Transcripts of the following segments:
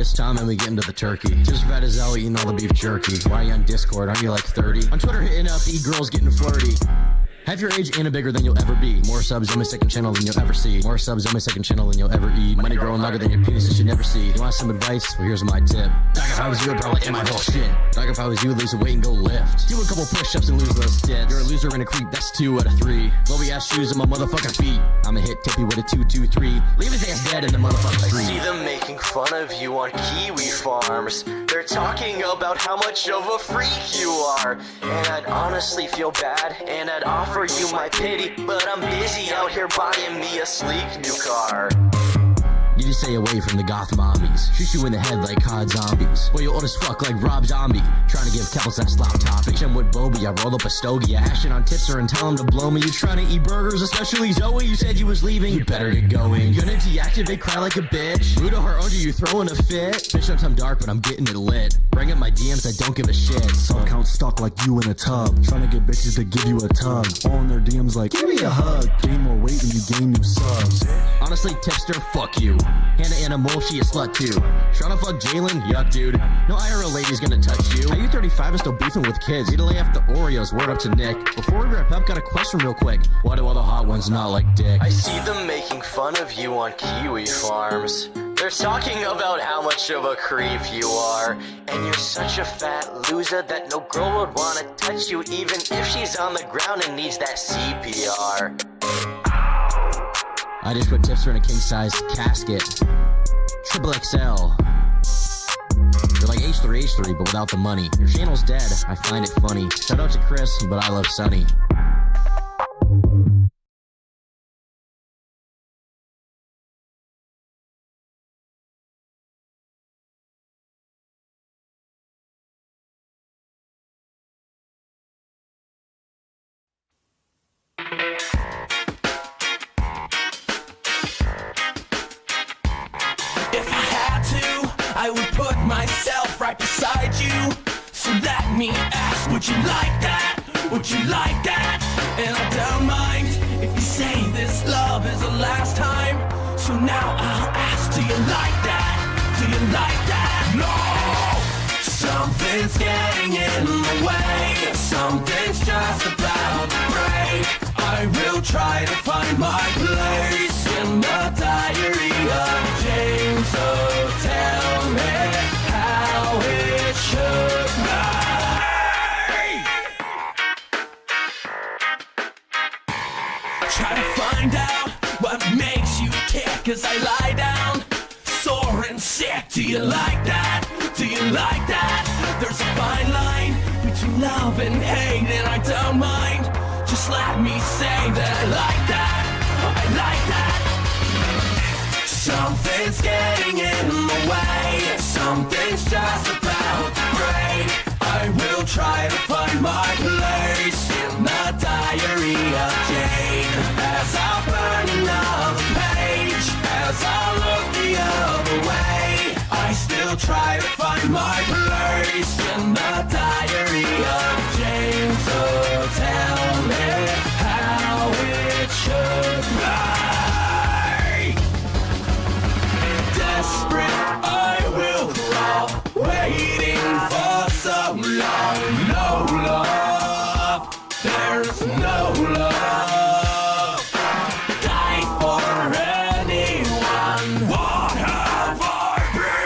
It's time and we get into the turkey. Just fat as hell eating all the beef jerky. Why are you on Discord? Aren't you like 30? On Twitter hitting up e-girls getting flirty. Half your age and a bigger than you'll ever be. More subs on my second channel than you'll ever see. More subs on my second channel than you'll ever eat. Money growing longer than your penis that you never see. You want some advice? Well, here's my tip. Dog, if I was you, I'd probably end my whole shit. Dog, if I was you, lose a weight and go lift. Do a couple push-ups and lose those tits. You're a loser and a creep, that's 2 out of 3. Glowy ass shoes on my motherfucking feet. I'ma hit Tippy with a 2-2-3. Leave his ass dead in the motherfucking street. I see them making fun of you on Kiwi farms. They're talking about how much of a freak you are. And I'd honestly feel bad, and I'd offer you my pity, but I'm busy out here buying me a sleek new car. You just stay away from the goth mommies. Shoot you in the head like COD zombies. Boy, you old as fuck like Rob Zombie. Trying to give Kevels that slop topping. I'm with Bobby, I roll up a stogie. I ash it on Tipster and tell him to blow me. You trying to eat burgers, especially Zoe. You said you was leaving, you better get going. Gonna deactivate, cry like a bitch. Buddha heart under you, throwing a fit. Bitch, I'm dark, but I'm getting it lit. Bring up my DMs, I don't give a shit. Some count stuck like you in a tub. Trying to get bitches to give you a tug. All in their DMs like, give me a hug. Gain more weight than you gain new subs. Honestly, Tipster, fuck you. Hannah Animal, she a slut too. Tryna fuck Jalen? Yuck, dude. No IRL lady's gonna touch you. Are you 35 and still beefing with kids? Need to lay off the Oreos, word up to Nick. Before we wrap up, got a question real quick. Why do all the hot ones not like dick? I see them making fun of you on Kiwi farms. They're talking about how much of a creep you are. And you're such a fat loser that no girl would wanna touch you, even if she's on the ground and needs that CPR. I just put Tipster in a king-size casket. Triple XL. You're like H3, but without the money. Your channel's dead, I find it funny. Shout out to Chris, but I love Sunny. I would put myself right beside you. So let me ask, would you like that? Would you like that? And I don't mind if you say this love is the last time. So now I'll ask, do you like that? Do you like that? No! Something's getting in the way. Something's just about to break. I will try to find my place in the diary of James. So tell me how it should be. Try to find out what makes you tick as I lie down, sore and sick. Do you like that? Do you like that? There's a fine line between love and hate, and I don't mind. Just let me say that I like that. I like that. Something's getting in the way. Something's just about to break. I will try to find my place in the diary of Jane. As I burn another page, as I look the other way, I still try to find my place in the diary of Jane. So tell me how it should be. Desperate, I will crawl, waiting for so long. No love, there's no love. Die for anyone. What have I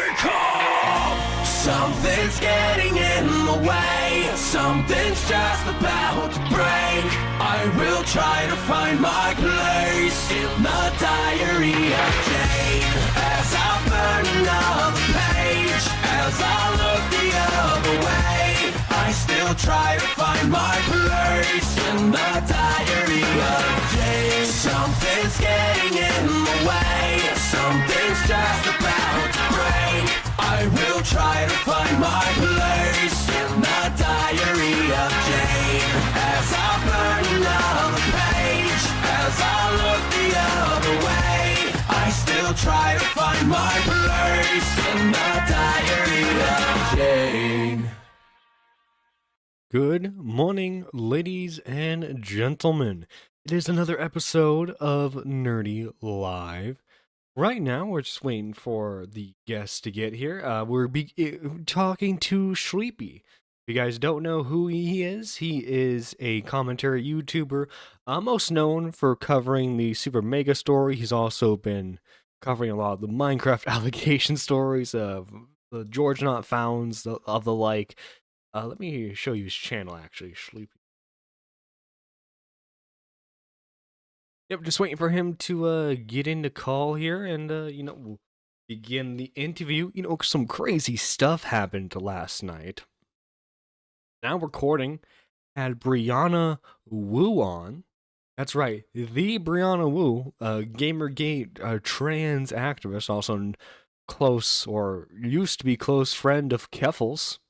become? Something's getting in the way. Something's just about to break. I will try to find my place in the diary of Jane. As I burn another page, as I look the other way, I still try to find my place in the diary of Jane. Something's getting in the way. Something's just about to break. I will try to find my place in the diary of Jane. As I burn another page, as I look the other way, I still try to find my place in the diary of Jane. Good morning, ladies and gentlemen. It is another episode of Nerdy Live. Right now, we're just waiting for the guests to get here. Talking to Sleepy. If you guys don't know who he is a commentary YouTuber, most known for covering the Super Mega story. He's also been covering a lot of the Minecraft allegation stories of the George Not Founds of the like. Let me show you his channel, actually, Sleepy. Yep, just waiting for him to get in the call here, and we'll begin the interview. Some crazy stuff happened last night. Now recording had Brianna Wu on. That's right, the Brianna Wu, Gamergate trans activist, also close or used to be close friend of Keffels,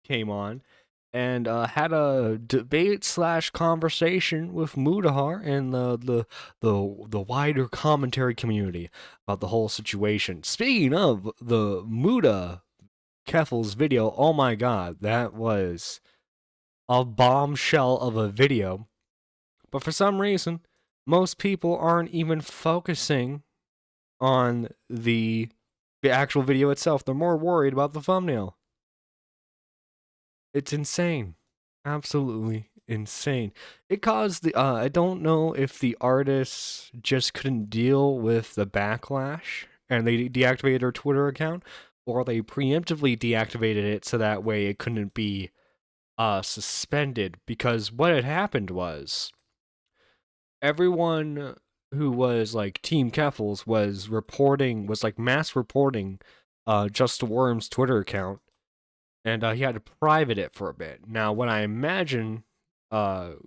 came on and had a debate / conversation with Mudahar and the wider commentary community about the whole situation. Speaking of the Muda Keffels video, oh my god, that was a bombshell of a video. But for some reason, most people aren't even focusing on the actual video itself. They're more worried about the thumbnail. It's insane. Absolutely insane. It caused the I don't know if the artists just couldn't deal with the backlash and they deactivated their Twitter account, or they preemptively deactivated it so that way it couldn't be suspended. Because what had happened was everyone who was like Team Keffels was mass reporting Just Worm's Twitter account. And he had to private it for a bit. Now, what I imagine, imagine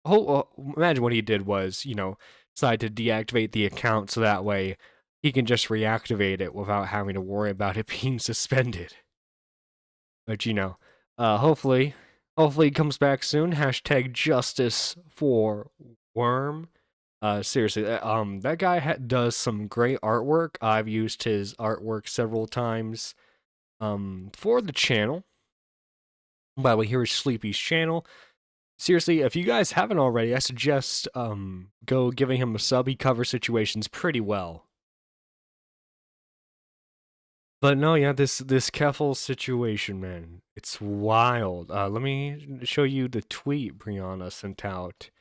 what he did was, decide to deactivate the account so that way he can just reactivate it without having to worry about it being suspended. But hopefully he comes back soon. # justice for Worm. Seriously, that guy does some great artwork. I've used his artwork several times. For the channel. By the way, here is Sleepy's channel. Seriously, if you guys haven't already, I suggest go giving him a sub. He covers situations pretty well. But no, yeah, this Keffel situation, man, it's wild. Let me show you the tweet Brianna sent out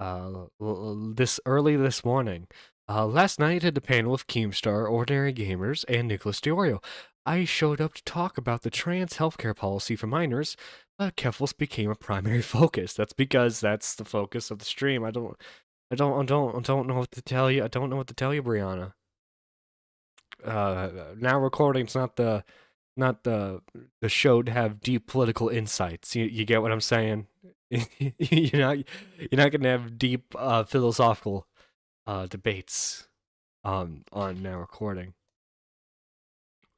early this morning. Last night at the panel with Keemstar, Ordinary Gamers, and Nicholas Diorio, I showed up to talk about the trans healthcare policy for minors, but Keffels became a primary focus. That's because that's the focus of the stream. I don't know what to tell you. I don't know what to tell you, Brianna. Now recording's not the show to have deep political insights. You get what I'm saying? you're not gonna have deep philosophical debates on Now Recording.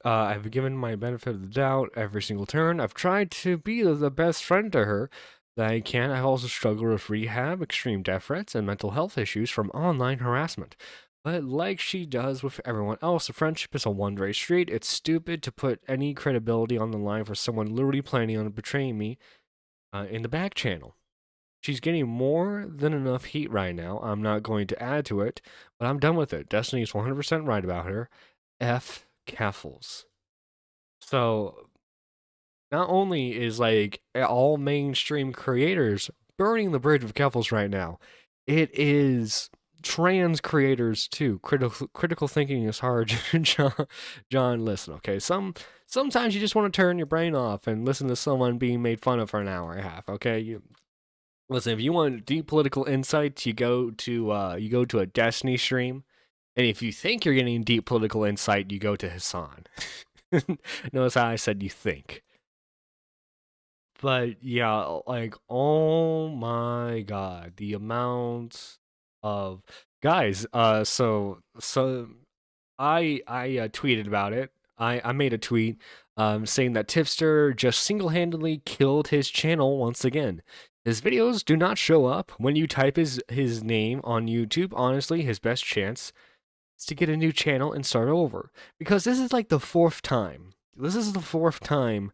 I've given my benefit of the doubt every single turn. I've tried to be the best friend to her that I can. I've also struggled with rehab, extreme death threats, and mental health issues from online harassment. But like she does with everyone else, a friendship is a one-way street. It's stupid to put any credibility on the line for someone literally planning on betraying me in the back channel. She's getting more than enough heat right now. I'm not going to add to it, but I'm done with it. Destiny's 100% right about her. F. Keffels. So not only is like all mainstream creators burning the bridge with Keffels right now, it is trans creators too. Critical thinking is hard. John, listen, okay. Sometimes you just want to turn your brain off and listen to someone being made fun of for an hour and a half. Okay, listen. If you want deep political insights, you go to a Destiny stream. And if you think you're getting deep political insight, you go to Hassan. Notice how I said you think. But yeah, like, oh my god, the amount of guys. So I tweeted about it. I made a tweet saying that Tipster just single-handedly killed his channel once again. His videos do not show up when you type his name on YouTube. Honestly, his best chance is to get a new channel and start over. Because this is like the fourth time. This is the fourth time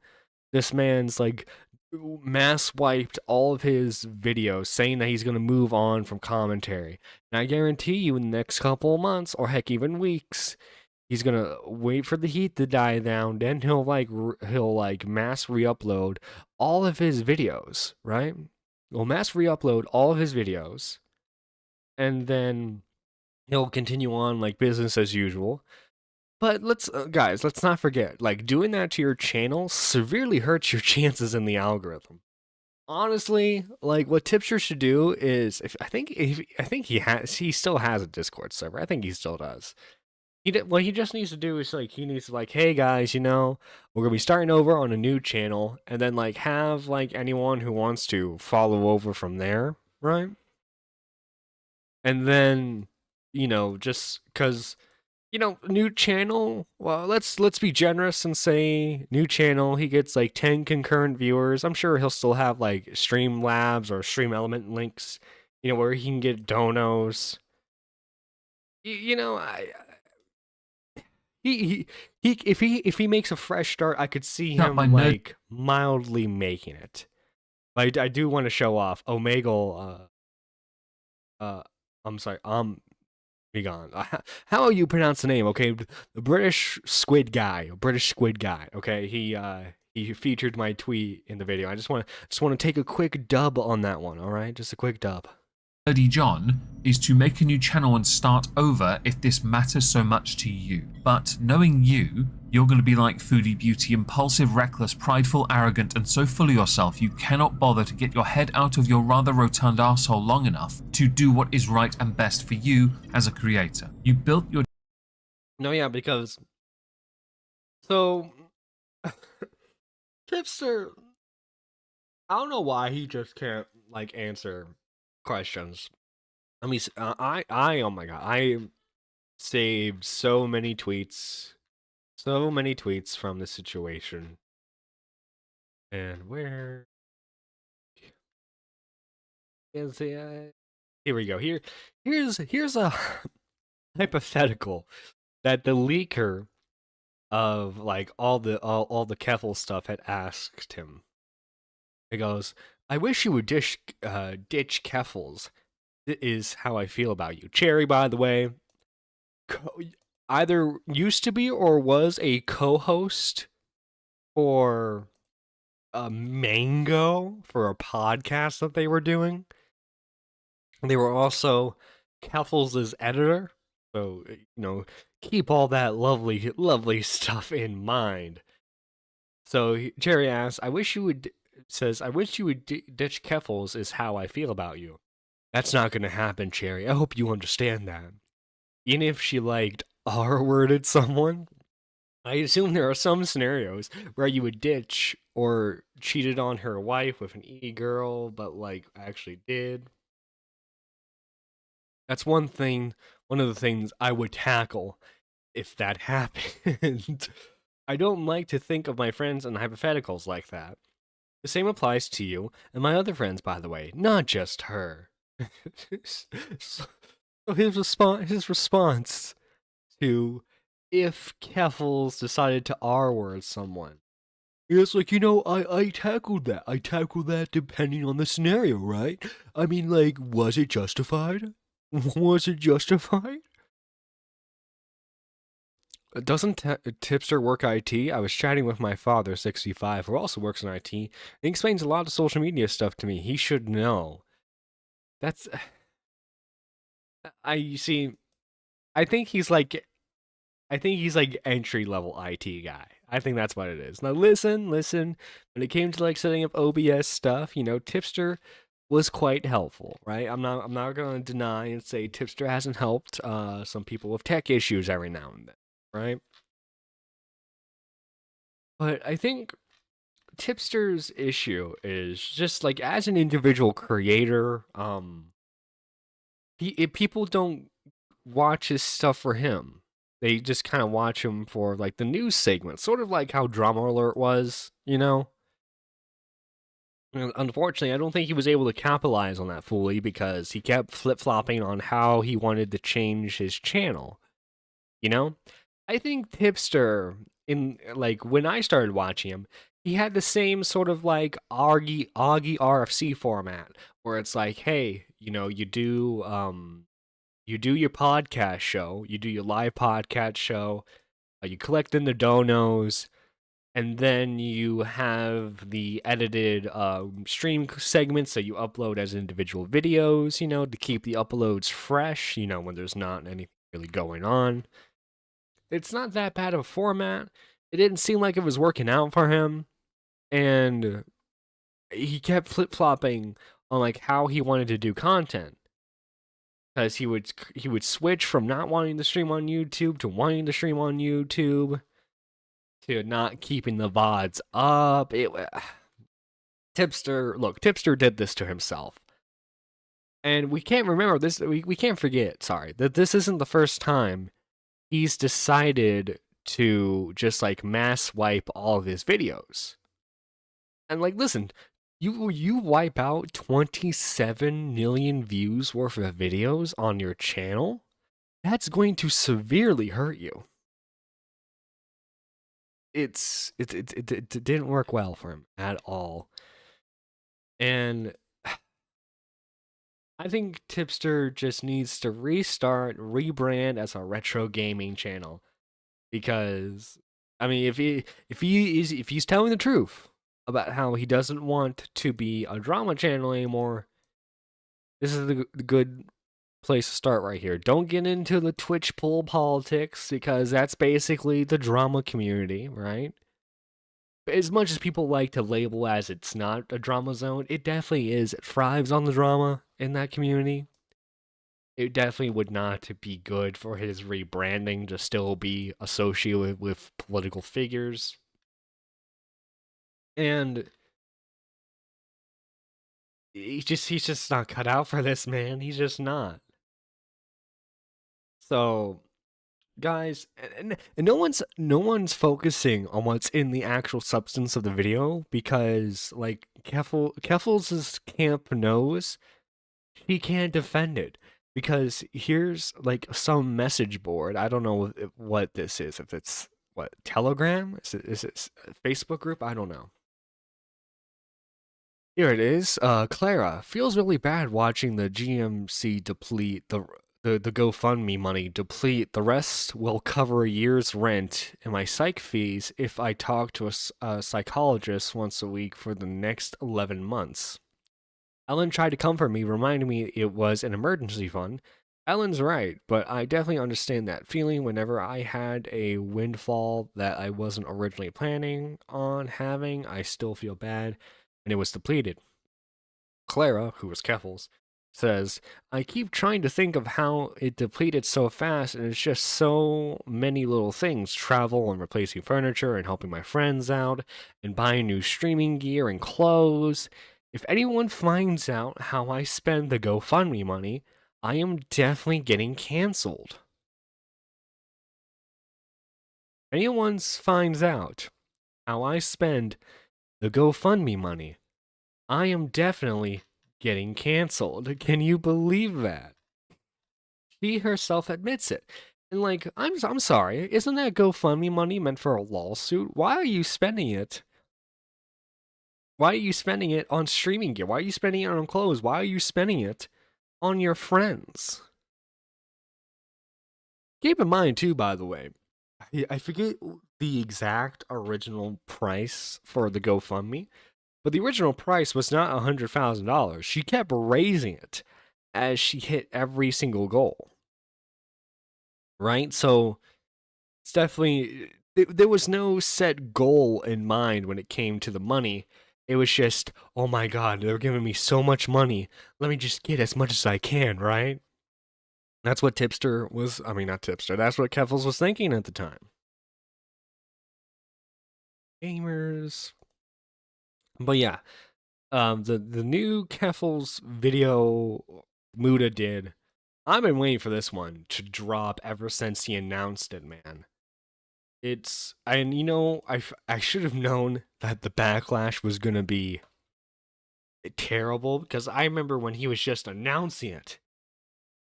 this man's like mass wiped all of his videos saying that he's going to move on from commentary. And I guarantee you in the next couple of months, or heck, even weeks, he's going to wait for the heat to die down. Then he'll mass re-upload all of his videos, right? He'll mass re-upload all of his videos. And then he'll continue on like business as usual. But guys, let's not forget, like, doing that to your channel severely hurts your chances in the algorithm. Honestly, like, what Tipster should do is, I think he still has a Discord server. I think he still does. What he just needs to do is, like, he needs to, like, hey guys, you know, we're gonna be starting over on a new channel, and then, like, have, like, anyone who wants to follow over from there, right? And then, you know, just because, you know, new channel, well, let's be generous and say new channel, he gets like 10 concurrent viewers. I'm sure he'll still have like Streamlabs or Stream Element links, you know, where he can get donos. You know, he if he makes a fresh start, I could see him like mildly making it. But I do want to show off Omegle. I'm sorry. Be gone. How you pronounce the name? Okay, the British squid guy. Okay, he featured my tweet in the video. I just want to take a quick dub on that one. All right, just a quick dub. Nerdy John is to make a new channel and start over if this matters so much to you. But knowing you, you're going to be like Foodie Beauty, impulsive, reckless, prideful, arrogant, and so full of yourself you cannot bother to get your head out of your rather rotund arsehole long enough to do what is right and best for you as a creator. You built your... No, yeah, because... So... Tipster... I don't know why he just can't, like, answer questions. I mean, oh my god, I saved so many tweets from this situation. And where is the here we go. Here's a hypothetical that the leaker of like all the Keffel stuff had asked him. It goes, I wish you would ditch Keffels. It is how I feel about you. Cherry, by the way, either used to be or was a co-host for Mango for a podcast that they were doing. They were also Keffels' editor. So, you know, keep all that lovely stuff in mind. So Cherry asks, I wish you would ditch Keffels is how I feel about you. That's not going to happen, Cherry. I hope you understand that. Even if she, like, R-worded someone, I assume there are some scenarios where you would ditch or cheated on her wife with an e-girl, but, like, actually did. That's one of the things I would tackle if that happened. I don't like to think of my friends in hypotheticals like that. The same applies to you and my other friends, by the way, not just her. So his response to if Keffels decided to R-word someone. It's like, you know, I tackled that. I tackled that depending on the scenario, right? I mean, like, was it justified? Was it justified? Doesn't Tipster work IT? I was chatting with my father, 65, who also works in IT. He explains a lot of social media stuff to me. He should know. That's... I think he's like entry-level IT guy. I think that's what it is. Now listen, when it came to like setting up OBS stuff, you know, Tipster was quite helpful, right? I'm not going to deny and say Tipster hasn't helped some people with tech issues every now and then, right? But I think Tipster's issue is just like as an individual creator, people don't watch his stuff for him. They just kind of watch him for like the news segment, sort of like how Drama Alert was, you know? And unfortunately, I don't think he was able to capitalize on that fully because he kept flip-flopping on how he wanted to change his channel. You know? I think Tipster, in like when I started watching him, he had the same sort of like Augie RFC format where it's like, hey, you do your podcast show, you do your live podcast show, you collect in the donos, and then you have the edited stream segments that you upload as individual videos, to keep the uploads fresh, when there's not anything really going on. It's not that bad of a format. It didn't seem like it was working out for him, and he kept flip-flopping on like how he wanted to do content. Because he would switch from not wanting to stream on YouTube to wanting to stream on YouTube to not keeping the VODs up. Tipster did this to himself. And we can't remember this, we can't forget, sorry, that this isn't the first time he's decided to just like mass wipe all of his videos. And like, listen, you wipe out 27 million views worth of videos on your channel, that's going to severely hurt you. It didn't work well for him at all. And I think Tipster just needs to rebrand as a retro gaming channel. Because I mean, if he's telling the truth about how he doesn't want to be a drama channel anymore, this is the good place to start right here. Don't get into the Twitch pool politics, because that's basically the drama community, right? As much as people like to label as it's not a drama zone, it definitely is. It thrives on the drama in that community. It definitely would not be good for his rebranding to still be associated with political figures. And he's just not cut out for this, man. He's just not. So, guys, and no one's focusing on what's in the actual substance of the video, because like Keffels' camp knows he can't defend it, because here's like some message board. I don't know what this is. If it's what, Telegram? Is it a Facebook group? I don't know. Here it is. Clara feels really bad watching the GMC deplete the GoFundMe money deplete. The rest will cover a year's rent and my psych fees if I talk to a psychologist once a week for the next 11 months. Ellen tried to comfort me, reminding me it was an emergency fund. Ellen's right, but I definitely understand that feeling whenever I had a windfall that I wasn't originally planning on having. I still feel bad, and it was depleted. Clara, who was Keffels, says, I keep trying to think of how it depleted so fast, and it's just so many little things. Travel and replacing furniture and helping my friends out and buying new streaming gear and clothes. If anyone finds out how I spend the GoFundMe money, I am definitely getting canceled. If anyone finds out how I spend the GoFundMe money, I am definitely getting canceled. Can you believe that? She herself admits it. And like, I'm sorry, isn't that GoFundMe money meant for a lawsuit? Why are you spending it? Why are you spending it on streaming gear? Why are you spending it on clothes? Why are you spending it on your friends? Keep in mind too, by the way, I forget the exact original price for the GoFundMe, but the original price was not $100,000. She kept raising it as she hit every single goal. Right? So it's definitely, there was no set goal in mind when it came to the money. It was just, oh my God, they're giving me so much money. Let me just get as much as I can, right? That's what Tipster was, I mean, not Tipster, that's what Keffels was thinking at the time. Gamers. But yeah, the new Keffels video Muda did, I've been waiting for this one to drop ever since he announced it, man. And you know, I should have known that the backlash was gonna be terrible, because I remember when he was just announcing it,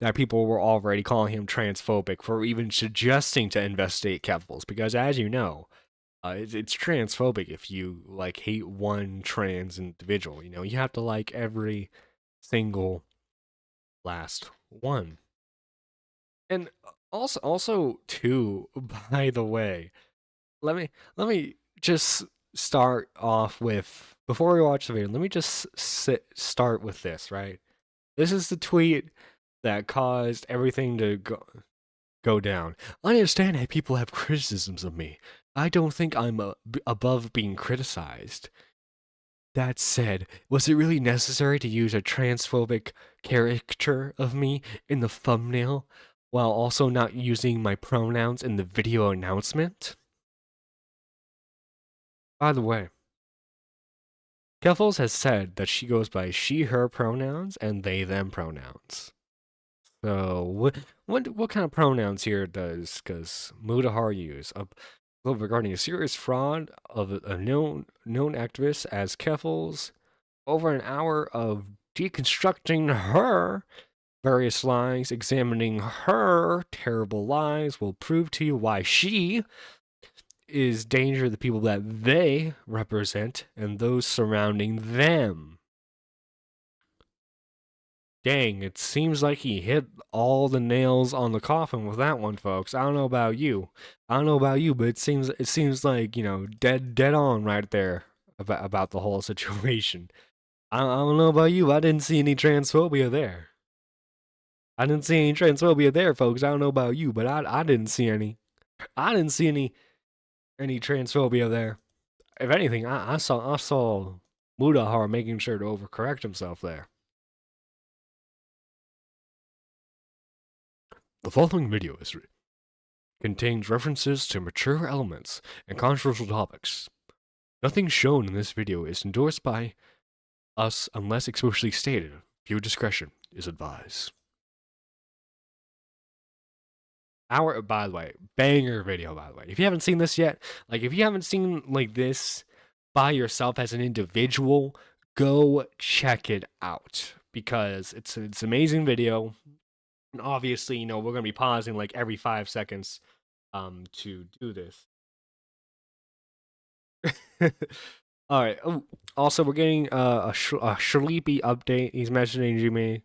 that people were already calling him transphobic for even suggesting to investigate Keffels, because as you know, It's transphobic if you like hate one trans individual. You know, you have to like every single last one. And also too, by the way, let me just start off with, before we watch the video, let me just start with this, right? This is the tweet that caused everything to go down. I understand how people have criticisms of me. I don't think I'm above being criticized. That said, was it really necessary to use a transphobic caricature of me in the thumbnail while also not using my pronouns in the video announcement? By the way, Keffels has said that she goes by she, her pronouns and they, them pronouns. So, what kind of pronouns here does Mudahar use? Regarding a serious fraud of a known activist as Keffels, over an hour of deconstructing her various lies, examining her terrible lies will prove to you why she is danger to the people that they represent and those surrounding them. Dang, it seems like he hit all the nails on the coffin with that one, folks. I don't know about you. But it seems like, you know, dead on right there about the whole situation. I don't know about you. I didn't see any transphobia there. Folks. I don't know about you, but I didn't see any. I didn't see any transphobia there. If anything, I saw Mudahar making sure to overcorrect himself there. The following video contains references to mature elements and controversial topics. Nothing shown in this video is endorsed by us unless explicitly stated. Viewer discretion is advised. By the way, banger video, by the way. If you haven't seen this yet, like if you haven't seen like this by yourself as an individual, go check it out because it's an amazing video. And obviously, you know, we're going to be pausing like every 5 seconds to do this. All right. Oh, also, we're getting a Shaleepy update. He's messaging me.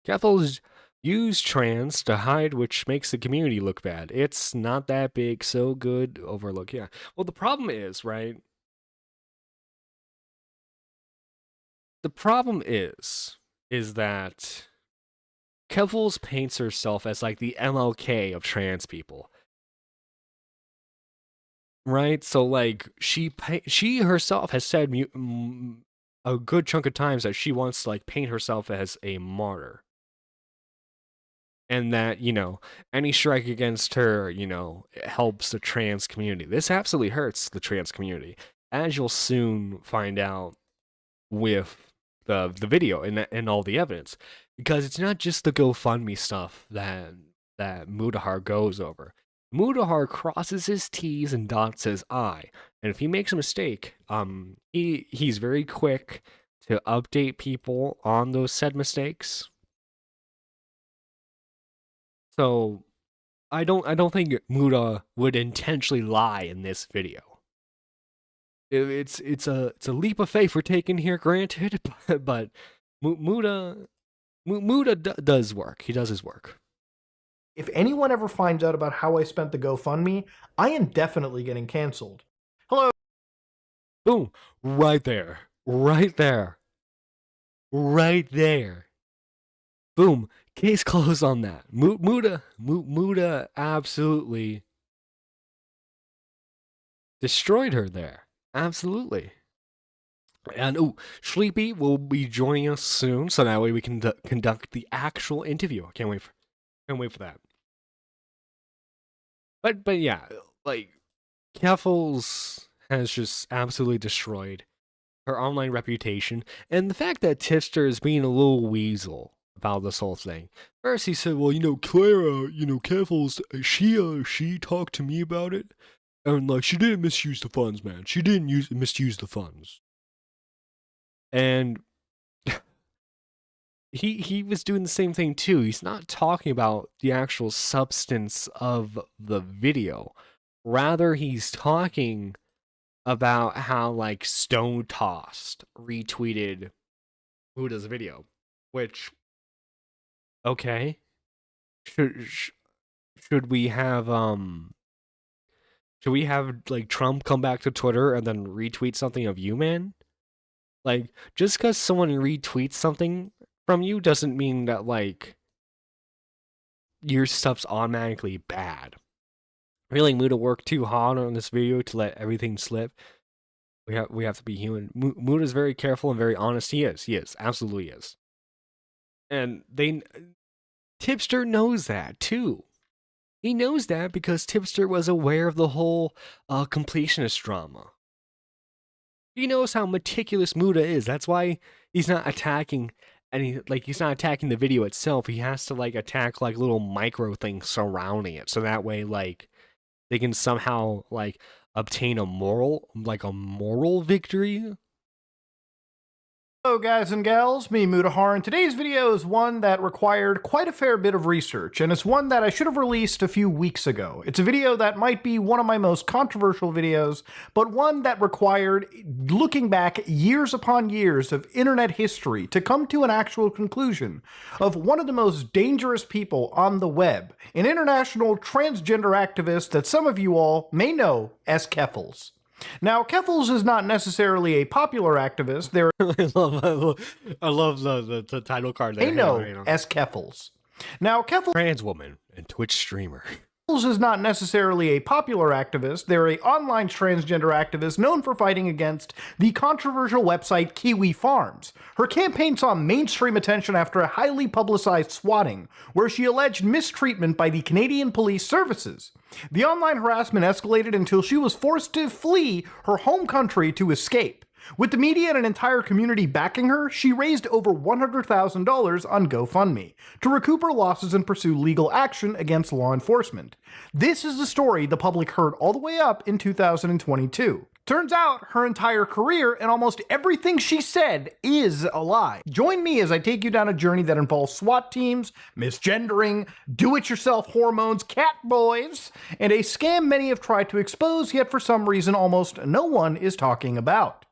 Keffels use trans to hide, which makes the community look bad. It's not that big, so good overlook. Yeah. Well, the problem is, right? The problem is that Keffels paints herself as like the MLK of trans people. Right? So like she herself has said a good chunk of times that she wants to like paint herself as a martyr. And that, you know, any strike against her, you know, helps the trans community. This absolutely hurts the trans community, as you'll soon find out with the video and all the evidence, because it's not just the GoFundMe stuff that Mudahar goes over. Mudahar crosses his T's and dots his I, and if he makes a mistake, he's very quick to update people on those said mistakes. So I don't think Muda would intentionally lie in this video. It's a leap of faith we're taking here, granted, but Muda does work. He does his work. If anyone ever finds out about how I spent the GoFundMe, I am definitely getting canceled. Hello. Boom! Right there. Right there. Right there. Boom. Case closed on that. Muda absolutely destroyed her there. Absolutely. And Sleepy will be joining us soon, so that way we can conduct the actual interview. I can't wait for that. But yeah, like Keffels has just absolutely destroyed her online reputation, and the fact that Tipster is being a little weasel about this whole thing. First he said, well, you know, Clara, you know, Keffels, she talked to me about it, and like she didn't misuse the funds, man. She didn't misuse the funds. And he was doing the same thing too. He's not talking about the actual substance of the video. Rather, he's talking about how like Stone Tossed retweeted Buddha's video, which okay, should should we have should we have like Trump come back to Twitter and then retweet something of you, man? Like just because someone retweets something from you doesn't mean that like your stuff's automatically bad. Really, Muda worked too hard on this video to let everything slip. We have to be human. Muda's very careful and very honest. He is, absolutely is. And Tipster knows that too. He knows that because Tipster was aware of the whole completionist drama. He knows how meticulous Muda is. That's why he's not attacking he's not attacking the video itself. He has to like attack like little micro things surrounding it. So that way like they can somehow like obtain a moral victory. Hello guys and gals, me Mudahar, and today's video is one that required quite a fair bit of research, and it's one that I should have released a few weeks ago. It's a video that might be one of my most controversial videos, but one that required looking back years upon years of internet history to come to an actual conclusion of one of the most dangerous people on the web, an international transgender activist that some of you all may know as Keffals. Now, Keffals is not necessarily a popular activist. There I love the title card. they know as Keffals. Now, Keffals Trans woman and Twitch streamer. is not necessarily a popular activist. They're an online transgender activist known for fighting against the controversial website Kiwi Farms. Her campaign saw mainstream attention after a highly publicized swatting, where she alleged mistreatment by the Canadian Police Services. The online harassment escalated until she was forced to flee her home country to escape. With the media and an entire community backing her, she raised over $100,000 on GoFundMe to recoup her losses and pursue legal action against law enforcement. This is the story the public heard all the way up in 2022. Turns out her entire career and almost everything she said is a lie. Join me as I take you down a journey that involves SWAT teams, misgendering, do-it-yourself hormones, cat boys, and a scam many have tried to expose, yet for some reason almost no one is talking about.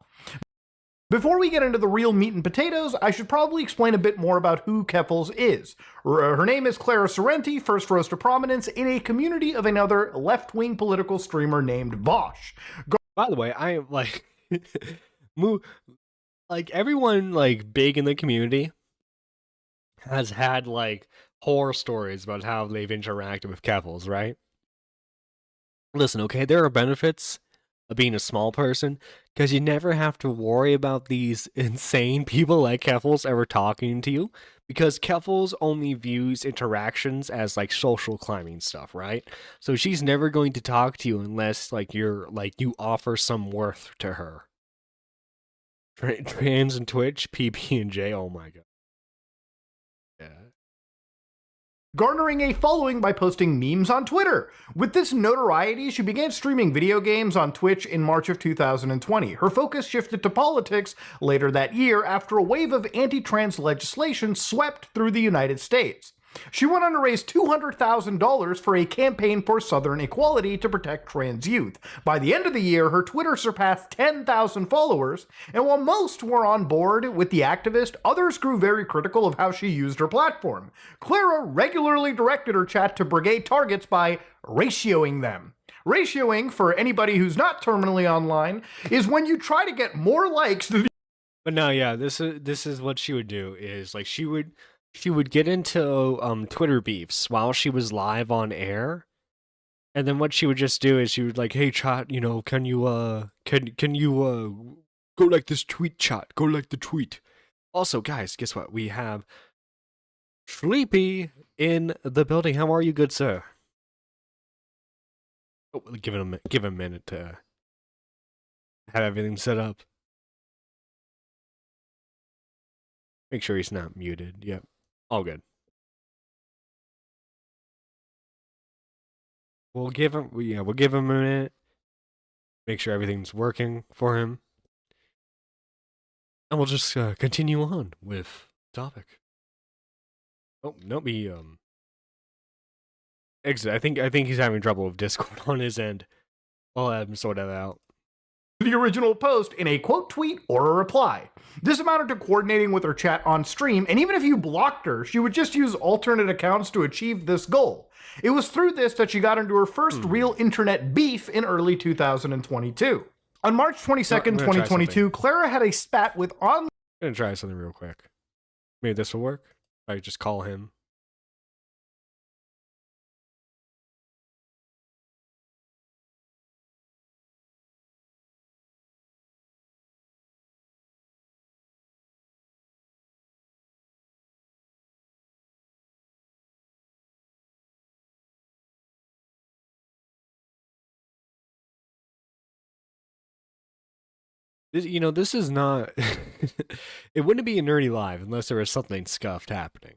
Before we get into the real meat and potatoes, I should probably explain a bit more about who Keffals is. Her name is Clara Sorrenti, first rose to prominence in a community of another left-wing political streamer named Vosh. By the way, I am like, like everyone like big in the community has had like horror stories about how they've interacted with Keffals, right? Listen, okay, there are benefits of being a small person because you never have to worry about these insane people like Keffals ever talking to you, because Keffals only views interactions as like social climbing stuff, right? So she's never going to talk to you unless like you offer some worth to her. Trans and Twitch, PP and J, oh my god. Yeah. Garnering a following by posting memes on Twitter. With this notoriety, she began streaming video games on Twitch in March of 2020. Her focus shifted to politics later that year after a wave of anti-trans legislation swept through the United States. She went on to raise $200,000 for a campaign for Southern equality to protect trans youth. By the end of the year, her Twitter surpassed 10,000 followers, and while most were on board with the activist, others grew very critical of how she used her platform. Clara regularly directed her chat to brigade targets by ratioing them. Ratioing, for anybody who's not terminally online, is when you try to get more likes than the But no, yeah, this is what she would do is like she would get into Twitter beefs while she was live on air, and then what she would just do is she would like, hey chat, you know, can you go like this tweet, chat, go like the tweet. Also, guys, guess what? We have Sleepy in the building. How are you, good sir? Oh, give him a minute to have everything set up. Make sure he's not muted. Yep. All good. We'll give him a minute. Make sure everything's working for him. And we'll just continue on with the topic. Oh, nope, he exit. I think he's having trouble with Discord on his end. I'll have him sort that out. The original post in a quote tweet or a reply. This amounted to coordinating with her chat on stream, and even if you blocked her, she would just use alternate accounts to achieve this goal. It was through this that she got into her first real internet beef in early 2022. On March 22nd, 2022, Clara had a spat with online. I'm gonna try something real quick. Maybe this will work. I just call him. This is not. It wouldn't be a nerdy live unless there was something scuffed happening.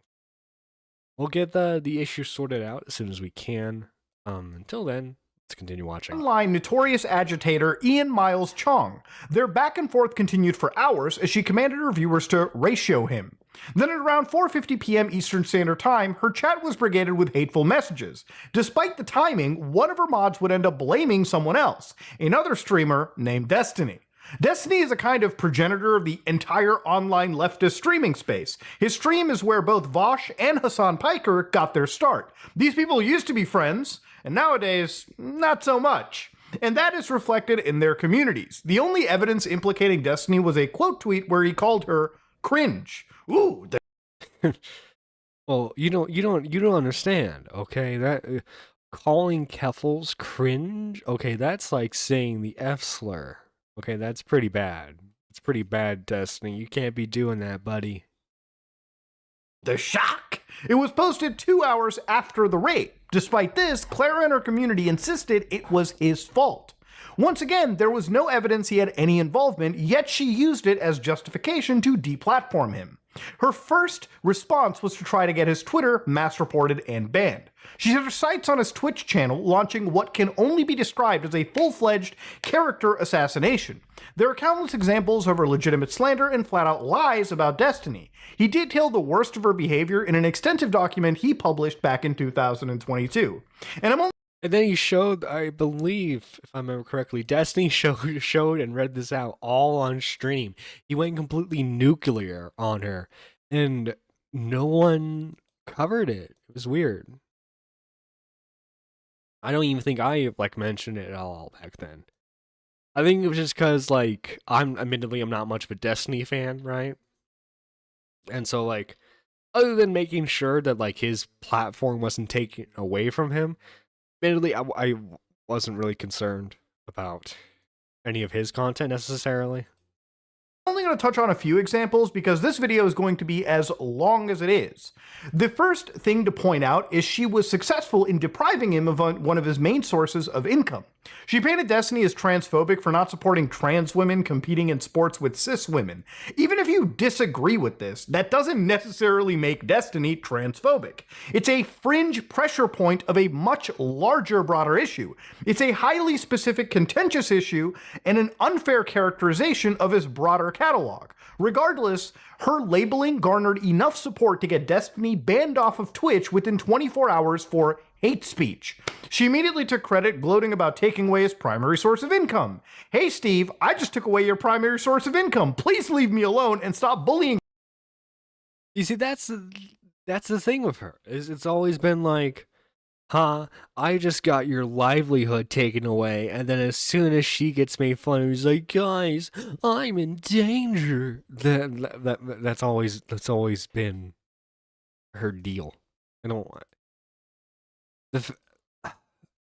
We'll get the issue sorted out as soon as we can. Until then, let's continue watching. Online notorious agitator Ian Miles Chong. Their back and forth continued for hours as she commanded her viewers to ratio him. Then at around 4:50 p.m. Eastern Standard Time, her chat was brigaded with hateful messages. Despite the timing, one of her mods would end up blaming someone else, another streamer named Destiny. Destiny is a kind of progenitor of the entire online leftist streaming space. His stream is where both Vosh and Hassan Piker got their start. These people used to be friends, and nowadays, not so much. And that is reflected in their communities. The only evidence implicating Destiny was a quote tweet where he called her cringe. Ooh, Well, you don't understand, okay? That calling Keffels cringe, okay, that's like saying the F slur. Okay, that's pretty bad. It's pretty bad, Destiny. You can't be doing that, buddy. the shock. It was posted 2 hours after the raid. Despite this, Clara and her community insisted it was his fault. Once again, there was no evidence he had any involvement, yet she used it as justification to deplatform him. Her first response was to try to get his Twitter mass reported and banned. She set her sights on his Twitch channel, launching what can only be described as a full-fledged character assassination. There are countless examples of her legitimate slander and flat-out lies about Destiny. He detailed the worst of her behavior in an extensive document he published back in 2022. And then he showed, I believe, if I remember correctly, Destiny showed and read this out all on stream. He went completely nuclear on her, and no one covered it. It was weird. I don't even think I mentioned it at all back then. I think it was just because I'm not much of a Destiny fan, right? And so other than making sure that his platform wasn't taken away from him. Admittedly, I wasn't really concerned about any of his content necessarily. I'm only going to touch on a few examples because this video is going to be as long as it is. The first thing to point out is she was successful in depriving him of one of his main sources of income. She painted Destiny as transphobic for not supporting trans women competing in sports with cis women. Even if you disagree with this, that doesn't necessarily make Destiny transphobic. It's a fringe pressure point of a much larger, broader issue. It's a highly specific, contentious issue and an unfair characterization of his broader catalog. Regardless, her labeling garnered enough support to get Destiny banned off of Twitch within 24 hours for hate speech. She immediately took credit, gloating about taking away his primary source of income. Hey Steve, I just took away your primary source of income. Please leave me alone and stop bullying. You see, that's the thing with her. It's always been I just got your livelihood taken away, and then as soon as she gets made fun of, he's like, guys, I'm in danger. That's always been her deal. I don't want.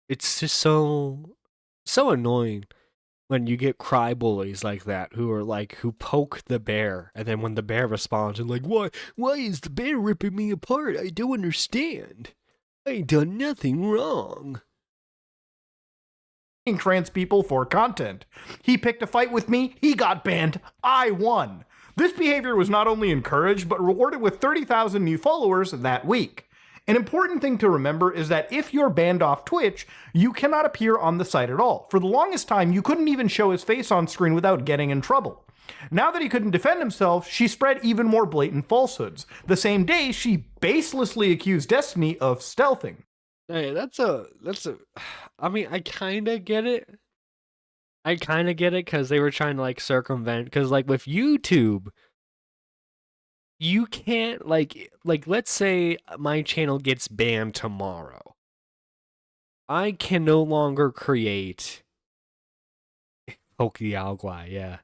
It's just so annoying when you get cry bullies like that who poke the bear, and then when the bear responds and why is the bear ripping me apart? I don't understand. I ain't done nothing wrong. Trans people for content. He picked a fight with me, he got banned, I won. This behavior was not only encouraged, but rewarded with 30,000 new followers that week. An important thing to remember is that if you're banned off Twitch, you cannot appear on the site at all. For the longest time, you couldn't even show his face on screen without getting in trouble. Now that he couldn't defend himself, she spread even more blatant falsehoods. The same day, she baselessly accused Destiny of stealthing. Hey, I mean, I kind of get it. Because they were trying to like circumvent, because like with YouTube, you can't like let's say my channel gets banned tomorrow. I can no longer create Pokey Alguai, yeah.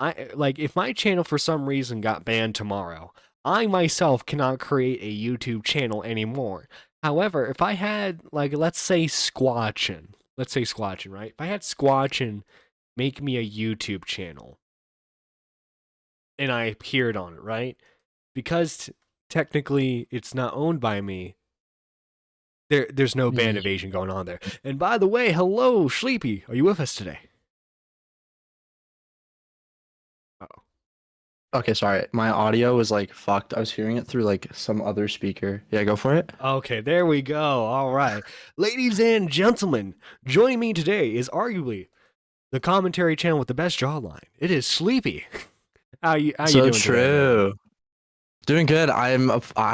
I like if my channel for some reason got banned tomorrow, I myself cannot create a YouTube channel anymore. However, if I had like let's say Squatchin, right? If I had Squatchin make me a YouTube channel and I appeared on it, right? Because technically it's not owned by me, there's no ban evasion going on there. And by the way, hello, Sleepy. Are you with us today? Okay, sorry. My audio was like fucked. I was hearing it through like some other speaker. Yeah, go for it. Okay, there we go. All right. Ladies and gentlemen, joining me today is arguably the commentary channel with the best jawline. It is Sleepy. How you doing true. today? Doing good. I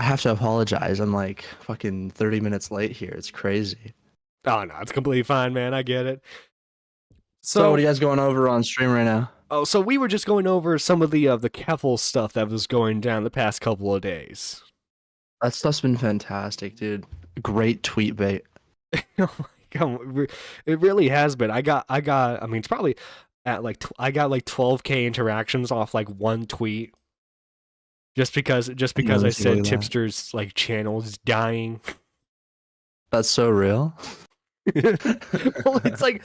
have to apologize. I'm like fucking 30 minutes late here. It's crazy. Oh, no, it's completely fine, man. I get it. So what are you guys going over on stream right now? Oh, so we were just going over some of the Keffel stuff that was going down the past couple of days. That stuff's been fantastic, dude. Great tweet bait. Oh my god, it really has been. I mean, it's probably at like I got like 12K interactions off like one tweet. Just because I said Tipster's like channel is dying. That's so real. Well, it's like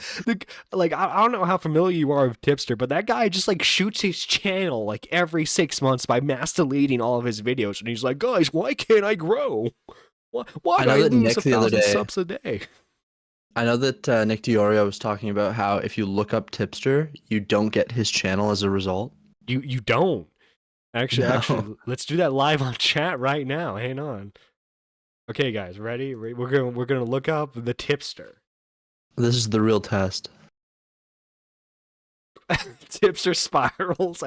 I don't know how familiar you are with Tipster, but that guy just like shoots his channel like every 6 months by mass deleting all of his videos, and he's like, guys, why can't I grow? Why do I lose 1,000 subs a day? I know that Nick Diorio was talking about how if you look up Tipster, you don't get his channel as a result. You don't. Actually, let's do that live on chat right now. Hang on. Okay, guys, ready? We're gonna look up the Tipster. This is the real test. Tipster spirals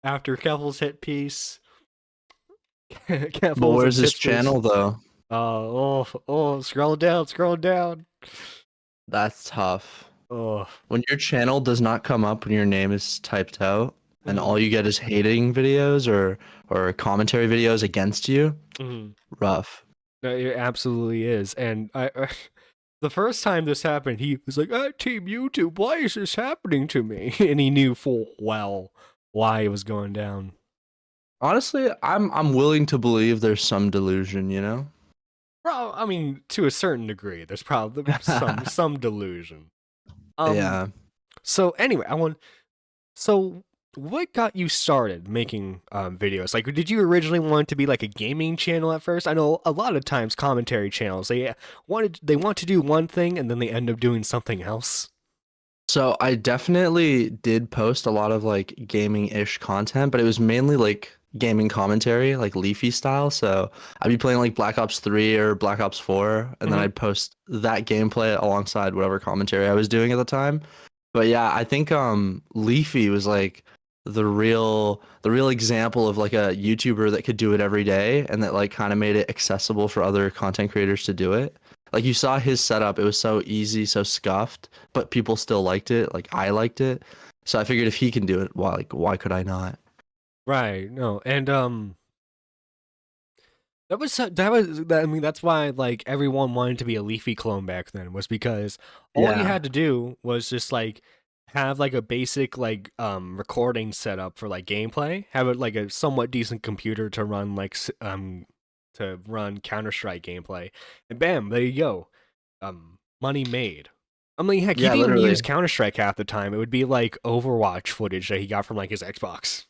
after Keffel's hit piece. But where's his channel though? Scroll down. That's tough. Oh, when your channel does not come up when your name is typed out, and all you get is hating videos or commentary videos against you, rough. No, it absolutely is. And the first time this happened, he was like, Team YouTube, why is this happening to me? And he knew full well why it was going down. Honestly, I'm willing to believe there's some delusion, you know? Well, I mean, to a certain degree, there's probably some delusion. Yeah. So anyway, what got you started making videos? Like, did you originally want to be like a gaming channel at first? I know a lot of times commentary channels, they want to do one thing and then they end up doing something else. So I definitely did post a lot of like gaming-ish content, but it was mainly like gaming commentary, like Leafy style. So I'd be playing like Black Ops 3 or Black Ops 4, and then I'd post that gameplay alongside whatever commentary I was doing at the time. But yeah, I think Leafy was like the real example of like a YouTuber that could do it every day, and that like kind of made it accessible for other content creators to do it. Like you saw his setup, it was so easy, so scuffed, but people still liked it. Like I liked it. So I figured if he can do it, why could I not? Right. No. And I mean, that's why like everyone wanted to be a Leafy clone back then, was because all you had to do was just like have like a basic like recording setup for like gameplay, have it like a somewhat decent computer to run like Counter-Strike gameplay, and bam, there you go. Money made. I mean, heck, he didn't even use Counter-Strike half the time. It would be like Overwatch footage that he got from like his Xbox.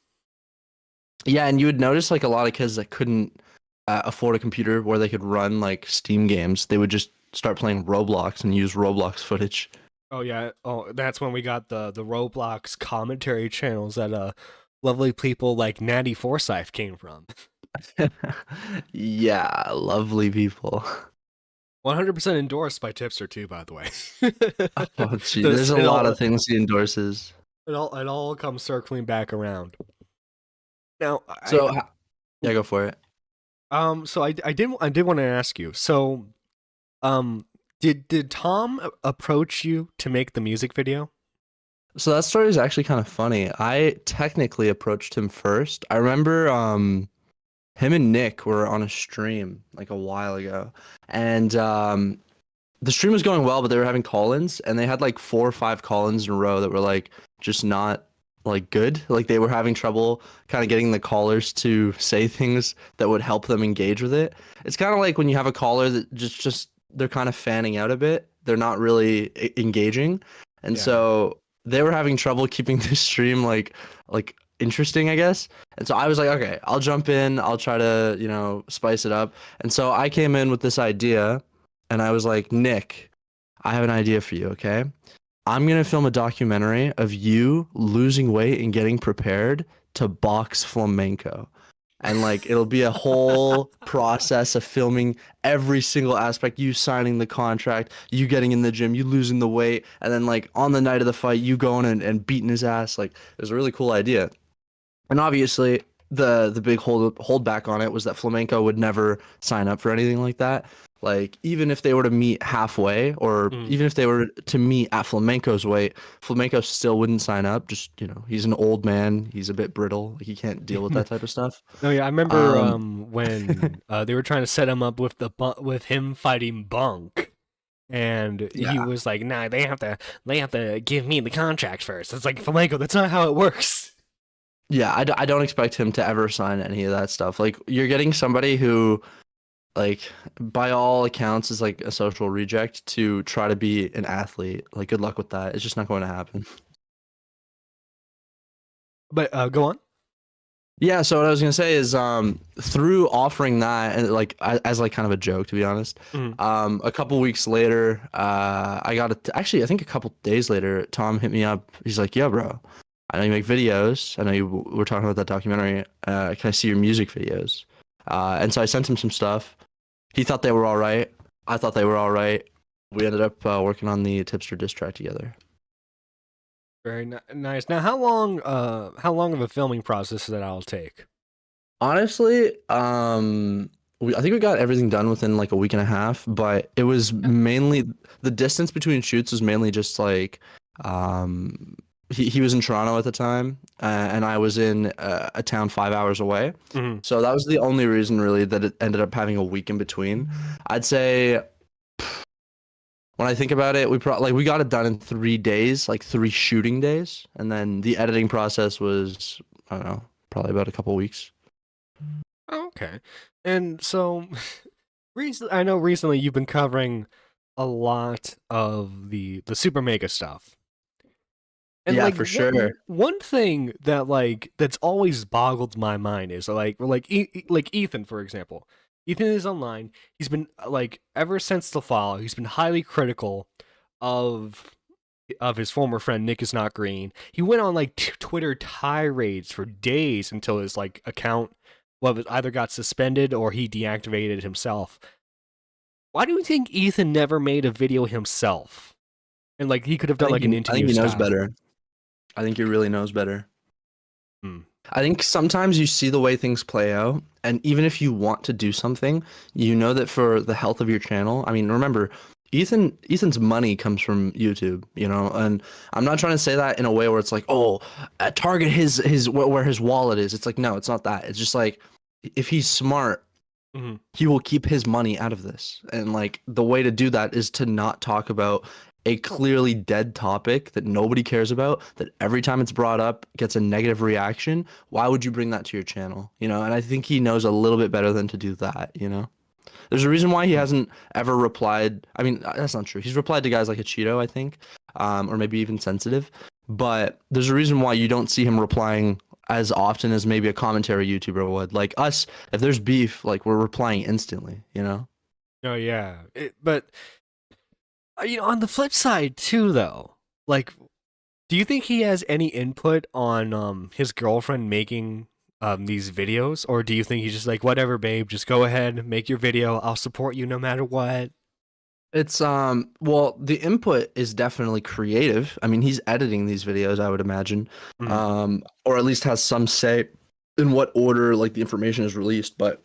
Yeah, and you would notice like a lot of kids that couldn't afford a computer where they could run like Steam games, they would just start playing Roblox and use Roblox footage. Oh yeah. Oh, that's when we got the Roblox commentary channels that lovely people like Natty Forsyth came from. Yeah, lovely people. 100% endorsed by Tipster too, by the way. Oh, gee, This- there's a it lot all of things he endorses. it all comes circling back around. Now, So, yeah, go for it. so I did want to ask you. So, did Tom approach you to make the music video? So that story is actually kind of funny. I technically approached him first. I remember him and Nick were on a stream like a while ago, and the stream was going well, but they were having call-ins, and they had like 4 or 5 call-ins in a row that were like just not like good. Like they were having trouble kind of getting the callers to say things that would help them engage with it. It's kind of like when you have a caller that just they're kind of fanning out a bit. They're not really engaging, and Yeah. so they were having trouble keeping the stream like interesting, I guess. And so I was like, okay, I'll jump in. I'll try to, spice it up. And so I came in with this idea, and I was like, Nick, I have an idea for you, okay? I'm going to film a documentary of you losing weight and getting prepared to box flamenco. And like it'll be a whole process of filming every single aspect, you signing the contract, you getting in the gym, you losing the weight, and then like on the night of the fight, you going and beating his ass. Like it was a really cool idea. And obviously the big hold back on it was that flamenco would never sign up for anything like that. Like even if they were to meet halfway, or even if they were to meet at flamenco's weight, flamenco still wouldn't sign up. Just he's an old man, he's a bit brittle, he can't deal with that type of stuff. No, yeah, I remember when they were trying to set him up with with him fighting Bunk, and he Yeah. was like, "Nah, they have to give me the contract first." It's like, Flamenco, that's not how it works. Yeah, I don't expect him to ever sign any of that stuff. Like you're getting somebody who, like, by all accounts is like a social reject to try to be an athlete. Like good luck with that. It's just not going to happen. But go on. Yeah, so what I was gonna say is, through offering that and like as like kind of a joke, to be honest, a couple weeks later, I got actually I think a couple days later, Tom hit me up. He's like, "Yeah, bro, I know you make videos. I know you were talking about that documentary. Can I see your music videos?" And so I sent him some stuff. He thought they were all right. I thought they were all right. We ended up working on the Tipster diss track together. Very nice. Now, how long of a filming process that I'll take? Honestly, I think we got everything done within like a week and a half, but it was mainly the distance between shoots was mainly just like, he was in Toronto at the time, and I was in a town 5 hours away. So that was the only reason really that it ended up having a week in between. I'd say when I think about it, we got it done in 3 days, like 3 shooting days, and then the editing process was, I don't know, probably about a couple weeks. Okay. And so, I know recently you've been covering a lot of the Super Mega stuff. And Yeah, like for sure. one thing that that's always boggled my mind is like Ethan, for example. Ethan is online. He's been like ever since the fall, he's been highly critical of his former friend Nick is not green. He went on like Twitter tirades for days until his like account either got suspended or he deactivated it himself. Why do you think Ethan never made a video himself? And like he could have done like an interview. I think he knows style. better. I think he really knows better. Hmm. I think sometimes you see the way things play out, and even if you want to do something, you know that for the health of your channel. I mean, remember, Ethan's money comes from YouTube, and I'm not trying to say that in a way where it's like, oh, target his where his wallet is. It's like, no, it's not that. It's just like, if he's smart, he will keep his money out of this, and like the way to do that is to not talk about a clearly dead topic that nobody cares about, that every time it's brought up gets a negative reaction. Why would you bring that to your channel? And I think he knows a little bit better than to do that. There's a reason why he hasn't ever replied. I mean, that's not true. He's replied to guys like a Cheeto, I think, or maybe even Sensitive. But there's a reason why you don't see him replying as often as maybe a commentary YouTuber would. Like us, if there's beef, like we're replying instantly, Oh yeah, but on the flip side too, though, like, do you think he has any input on his girlfriend making these videos, or do you think he's just like, whatever, babe, just go ahead, make your video, I'll support you no matter what? It's well, the input is definitely creative. I mean, he's editing these videos, I would imagine. Or at least has some say in what order like the information is released. But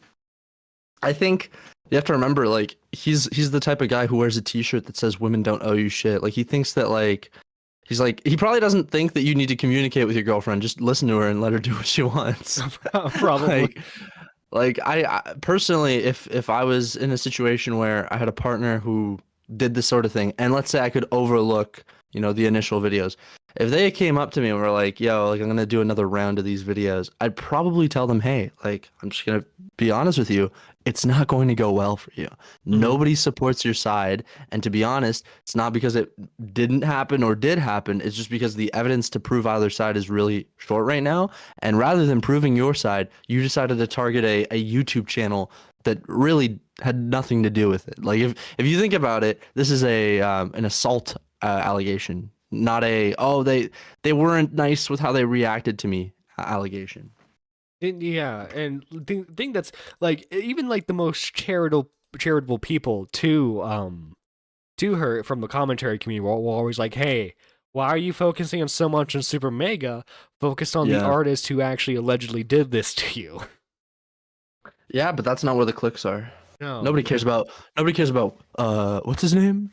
I think you have to remember, like, he's the type of guy who wears a t-shirt that says women don't owe you shit. Like, he thinks that he probably doesn't think that you need to communicate with your girlfriend. Just listen to her and let her do what she wants. Probably. Like I personally, if I was in a situation where I had a partner who did this sort of thing, and let's say I could overlook, the initial videos, if they came up to me and were like, yo, like, I'm gonna do another round of these videos, I'd probably tell them, hey, like, I'm just gonna be honest with you, it's not going to go well for you. Nobody supports your side, and to be honest, it's not because it didn't happen or did happen, it's just because the evidence to prove either side is really short right now, and rather than proving your side, you decided to target a YouTube channel that really had nothing to do with it. Like, if you think about it, this is an assault allegation, not they weren't nice with how they reacted to me allegation. Yeah, and the thing that's like, even like the most charitable people to her from the commentary community were always like, hey, why are you focusing on so much on Super Mega? Focus on the artist who actually allegedly did this to you. Yeah, but that's not where the clicks are. No. Nobody cares about what's his name?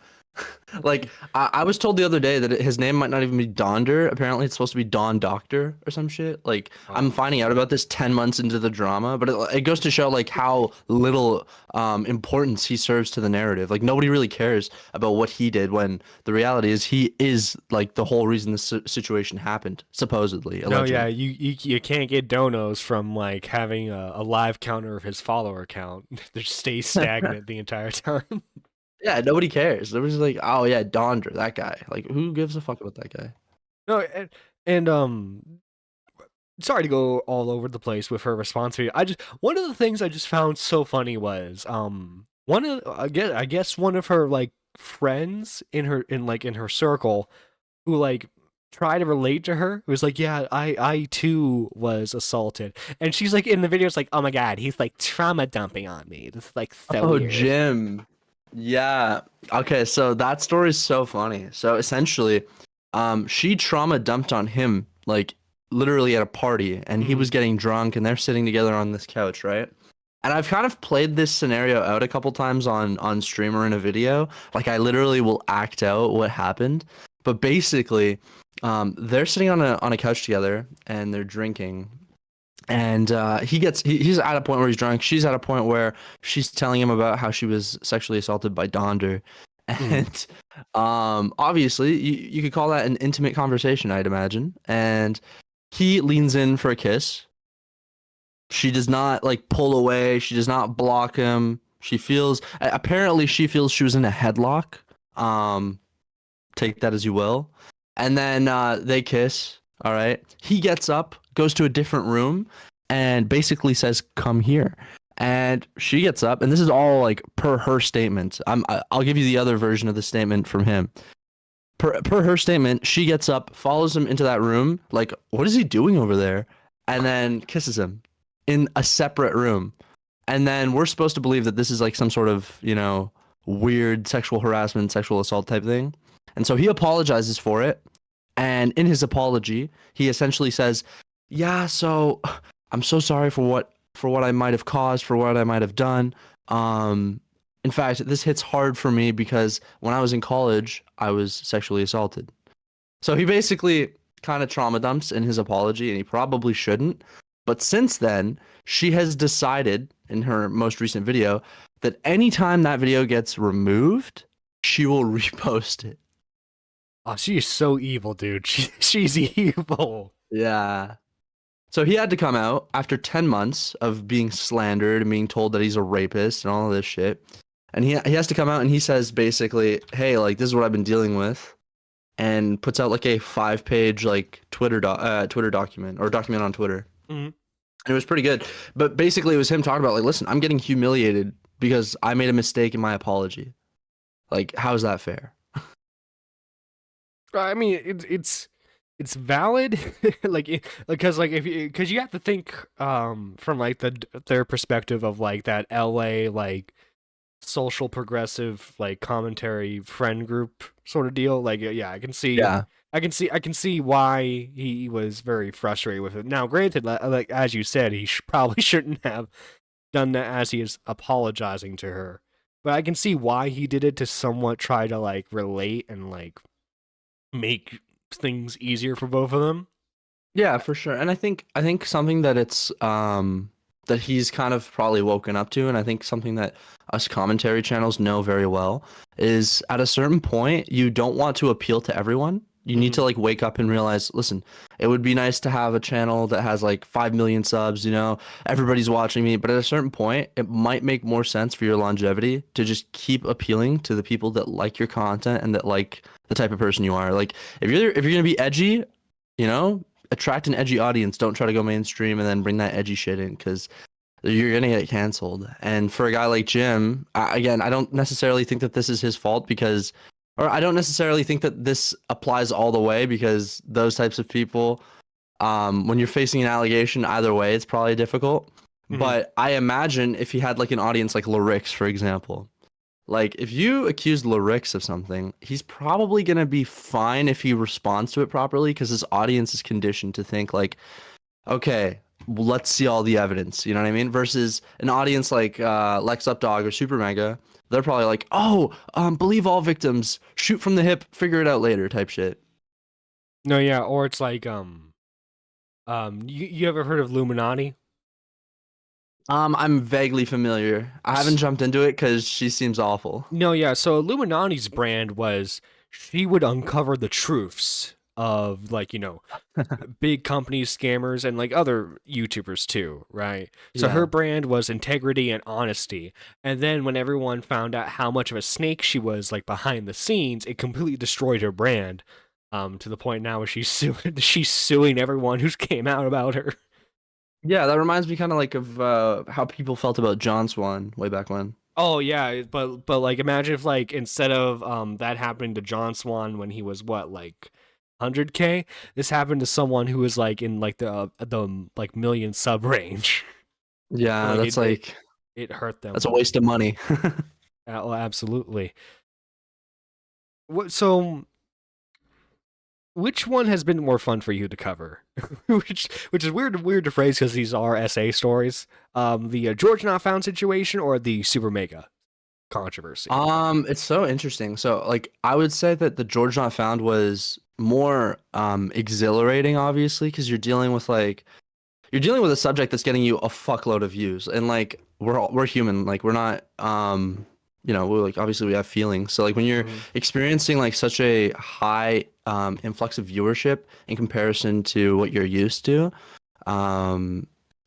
Like, I was told the other day that his name might not even be Donder. Apparently it's supposed to be Don Doctor or some shit. Like, I'm finding out about this 10 months into the drama, but it goes to show like how little importance he serves to the narrative. Like, nobody really cares about what he did, when the reality is he is like the whole reason this situation happened, supposedly. Allegedly. No, yeah, you can't get donos from like having a live counter of his follower count. They just stay stagnant the entire time. Yeah, nobody cares. Nobody's like, oh yeah, Donder, that guy. Like, who gives a fuck about that guy? No, and sorry to go all over the place with her response video. One of the things I just found so funny was I guess one of her like friends in her circle who like try to relate to her. It was like, yeah, I too was assaulted, and she's like in the video, it's like, oh my god, he's like trauma dumping on me. This is like so weird. Jim. Yeah. Okay, so that story is so funny. So essentially, she trauma dumped on him, like literally at a party, and he was getting drunk, and they're sitting together on this couch, right? And I've kind of played this scenario out a couple times on stream or in a video. Like, I literally will act out what happened. But basically, they're sitting on a couch together, and they're drinking. And he's at a point where he's drunk. She's at a point where she's telling him about how she was sexually assaulted by Donder. And obviously, you could call that an intimate conversation, I'd imagine. And he leans in for a kiss. She does not like pull away. She does not block him. Apparently she feels she was in a headlock. Take that as you will. And then they kiss. All right. He gets up, goes to a different room, and basically says, come here. And she gets up, and this is all like per her statement. I'll give you the other version of the statement from him. Per her statement, she gets up, follows him into that room, like, what is he doing over there? And then kisses him in a separate room. And then we're supposed to believe that this is like some sort of, weird sexual harassment, sexual assault type thing. And so he apologizes for it. And in his apology, he essentially says, yeah, so I'm so sorry for what I might have caused, for what I might have done. In fact, this hits hard for me because when I was in college, I was sexually assaulted. So he basically kind of trauma dumps in his apology, and he probably shouldn't. But since then, she has decided in her most recent video that anytime that video gets removed, she will repost it. Oh, she is so evil, dude. She's evil. Yeah. So he had to come out after 10 months of being slandered and being told that he's a rapist and all of this shit. And he has to come out and he says basically, hey, like, this is what I've been dealing with, and puts out like a 5-page like Twitter document or document on Twitter. Mm-hmm. And it was pretty good. But basically it was him talking about like, listen, I'm getting humiliated because I made a mistake in my apology. Like, how's that fair? I mean, it's it's valid, because like if you because you have to think from like their perspective of like that LA like social progressive like commentary friend group sort of deal. Like yeah, Yeah. I can see why he was very frustrated with it. Now, granted, like as you said, he probably shouldn't have done that as he is apologizing to her. But I can see why he did it to somewhat try to like relate and like make things easier for both of them. Yeah, for sure. And I think something that it's that he's kind of probably woken up to, and I think something that us commentary channels know very well is at a certain point you don't want to appeal to everyone. You need to like wake up and realize, listen, it would be nice to have a channel that has like 5 million subs, everybody's watching me, but at a certain point it might make more sense for your longevity to just keep appealing to the people that like your content and that like the type of person you are. Like if you're going to be edgy, attract an edgy audience. Don't try to go mainstream and then bring that edgy shit in because you're gonna get canceled. And for a guy like Jim, again, I don't necessarily think that this is his fault or I don't necessarily think that this applies all the way because those types of people, when you're facing an allegation, either way, it's probably difficult. But I imagine if he had like an audience like Lyrix, for example, like, if you accuse Lyrix of something, he's probably going to be fine if he responds to it properly because his audience is conditioned to think, like, okay, well, let's see all the evidence. You know what I mean? Versus an audience like Lex Updog or Super Mega, they're probably like, oh, believe all victims, shoot from the hip, figure it out later type shit. No, yeah, or it's like you ever heard of Illuminati? I'm vaguely familiar. I haven't jumped into it because she seems awful. No, yeah. So Illuminati's brand was she would uncover the truths of like big companies, scammers, and like other YouTubers too, right? So Yeah. her brand was integrity and honesty. And then when everyone found out how much of a snake she was like behind the scenes, it completely destroyed her brand. To the point now where she's suing everyone who's came out about her. Yeah, that reminds me kind of like of how people felt about John Swan way back when. Oh yeah, but like imagine if like instead of that happening to John Swan when he was what like 100K, this happened to someone who was like in like the like million sub range. Yeah, Like, that's like it hurt them. that's a waste of money. Oh, absolutely. So which one has been more fun for you to cover? which is weird to phrase because these are essay stories. The George Not Found situation or the Super Mega controversy? It's so interesting. So like I would say that the George Not Found was more exhilarating, obviously, because you're dealing with a subject that's getting you a fuckload of views, and like we're human, like we're not we're like obviously we have feelings. So like when you're experiencing like such a high influx of viewership in comparison to what you're used to,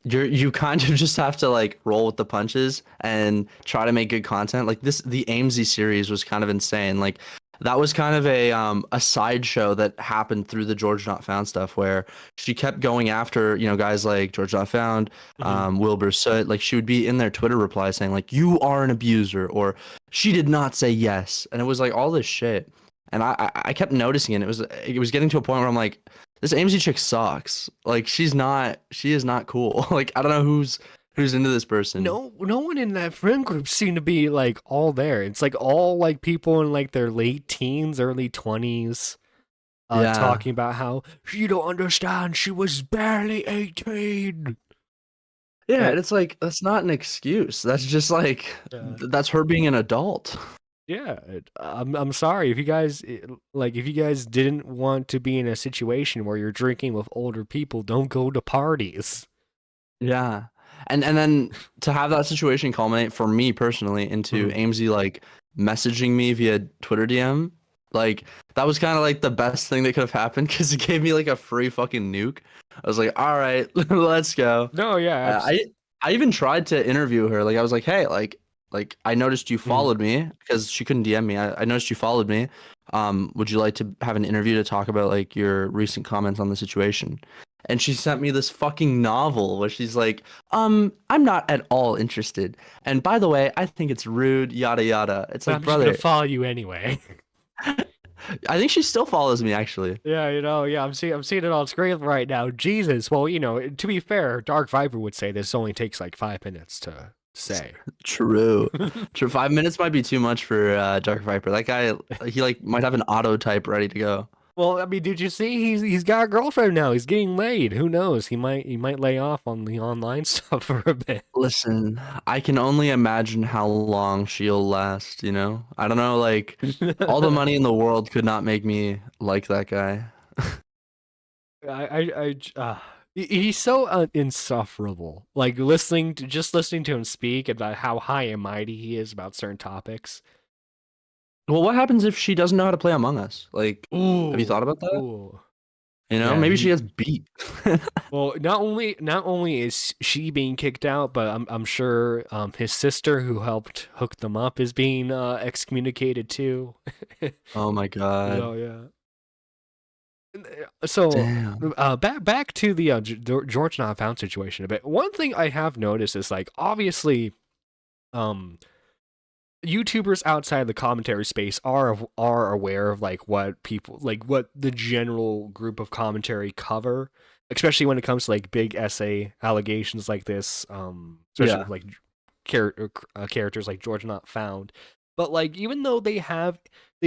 you kind of just have to like roll with the punches and try to make good content. Like the AIMSy series was kind of insane. Like that was kind of a sideshow that happened through the George Not Found stuff where she kept going after, guys like George Not Found, Wilbur Soot. Like she would be in their Twitter replies saying like, you are an abuser, or she did not say yes. And it was like all this shit. And I kept noticing it. It was getting to a point where I'm like, this AIMSy chick sucks. Like she is not cool. Like I don't know who's into this person. No one in that friend group seemed to be like all there. It's like all like people in like their late teens, early 20s, talking about how you don't understand. She was barely 18. Yeah, and it's like that's not an excuse. That's just like that's her being an adult. Yeah, I'm sorry if you guys didn't want to be in a situation where you're drinking with older people, don't go to parties. Yeah. And then to have that situation culminate for me personally into AIMSy like messaging me via Twitter DM, like that was kind of like the best thing that could have happened because it gave me like a free fucking nuke. I was like, all right, let's go. No, yeah. I even tried to interview her. Like I was like, hey, like I noticed you followed me because she couldn't DM me. I noticed you followed me. Would you like to have an interview to talk about like your recent comments on the situation? And she sent me this fucking novel where she's like, I'm not at all interested. And by the way, I think it's rude, yada yada. It's like, I'm brother, just gonna follow you anyway. I think she still follows me actually. Yeah, I'm seeing it on screen right now. Jesus. Well, to be fair, Dark Viper would say this only takes like 5 minutes to say. True. True. 5 minutes might be too much for Dark Viper. That guy, he like might have an auto type ready to go. Well, I mean, did you see he's got a girlfriend now? He's getting laid. Who knows? He might lay off on the online stuff for a bit. Listen, I can only imagine how long she'll last, you know? I don't know, like all the money in the world could not make me like that guy. He's so insufferable. Like listening to him speak about how high and mighty he is about certain topics. Well, what happens if she doesn't know how to play Among Us? Like, Ooh, have you thought about that? ooh. You know, Yeah, maybe she gets beat. Well, not only is she being kicked out, but I'm sure his sister who helped hook them up is being excommunicated too. Oh my God. Yeah. So Damn. back to the George Not Found situation a bit. One thing I have noticed is like obviously, YouTubers outside the commentary space are aware of like what the general group of commentary cover, especially when it comes to like big essay allegations like this. Especially Yeah. with like characters like George Not Found. But like even though they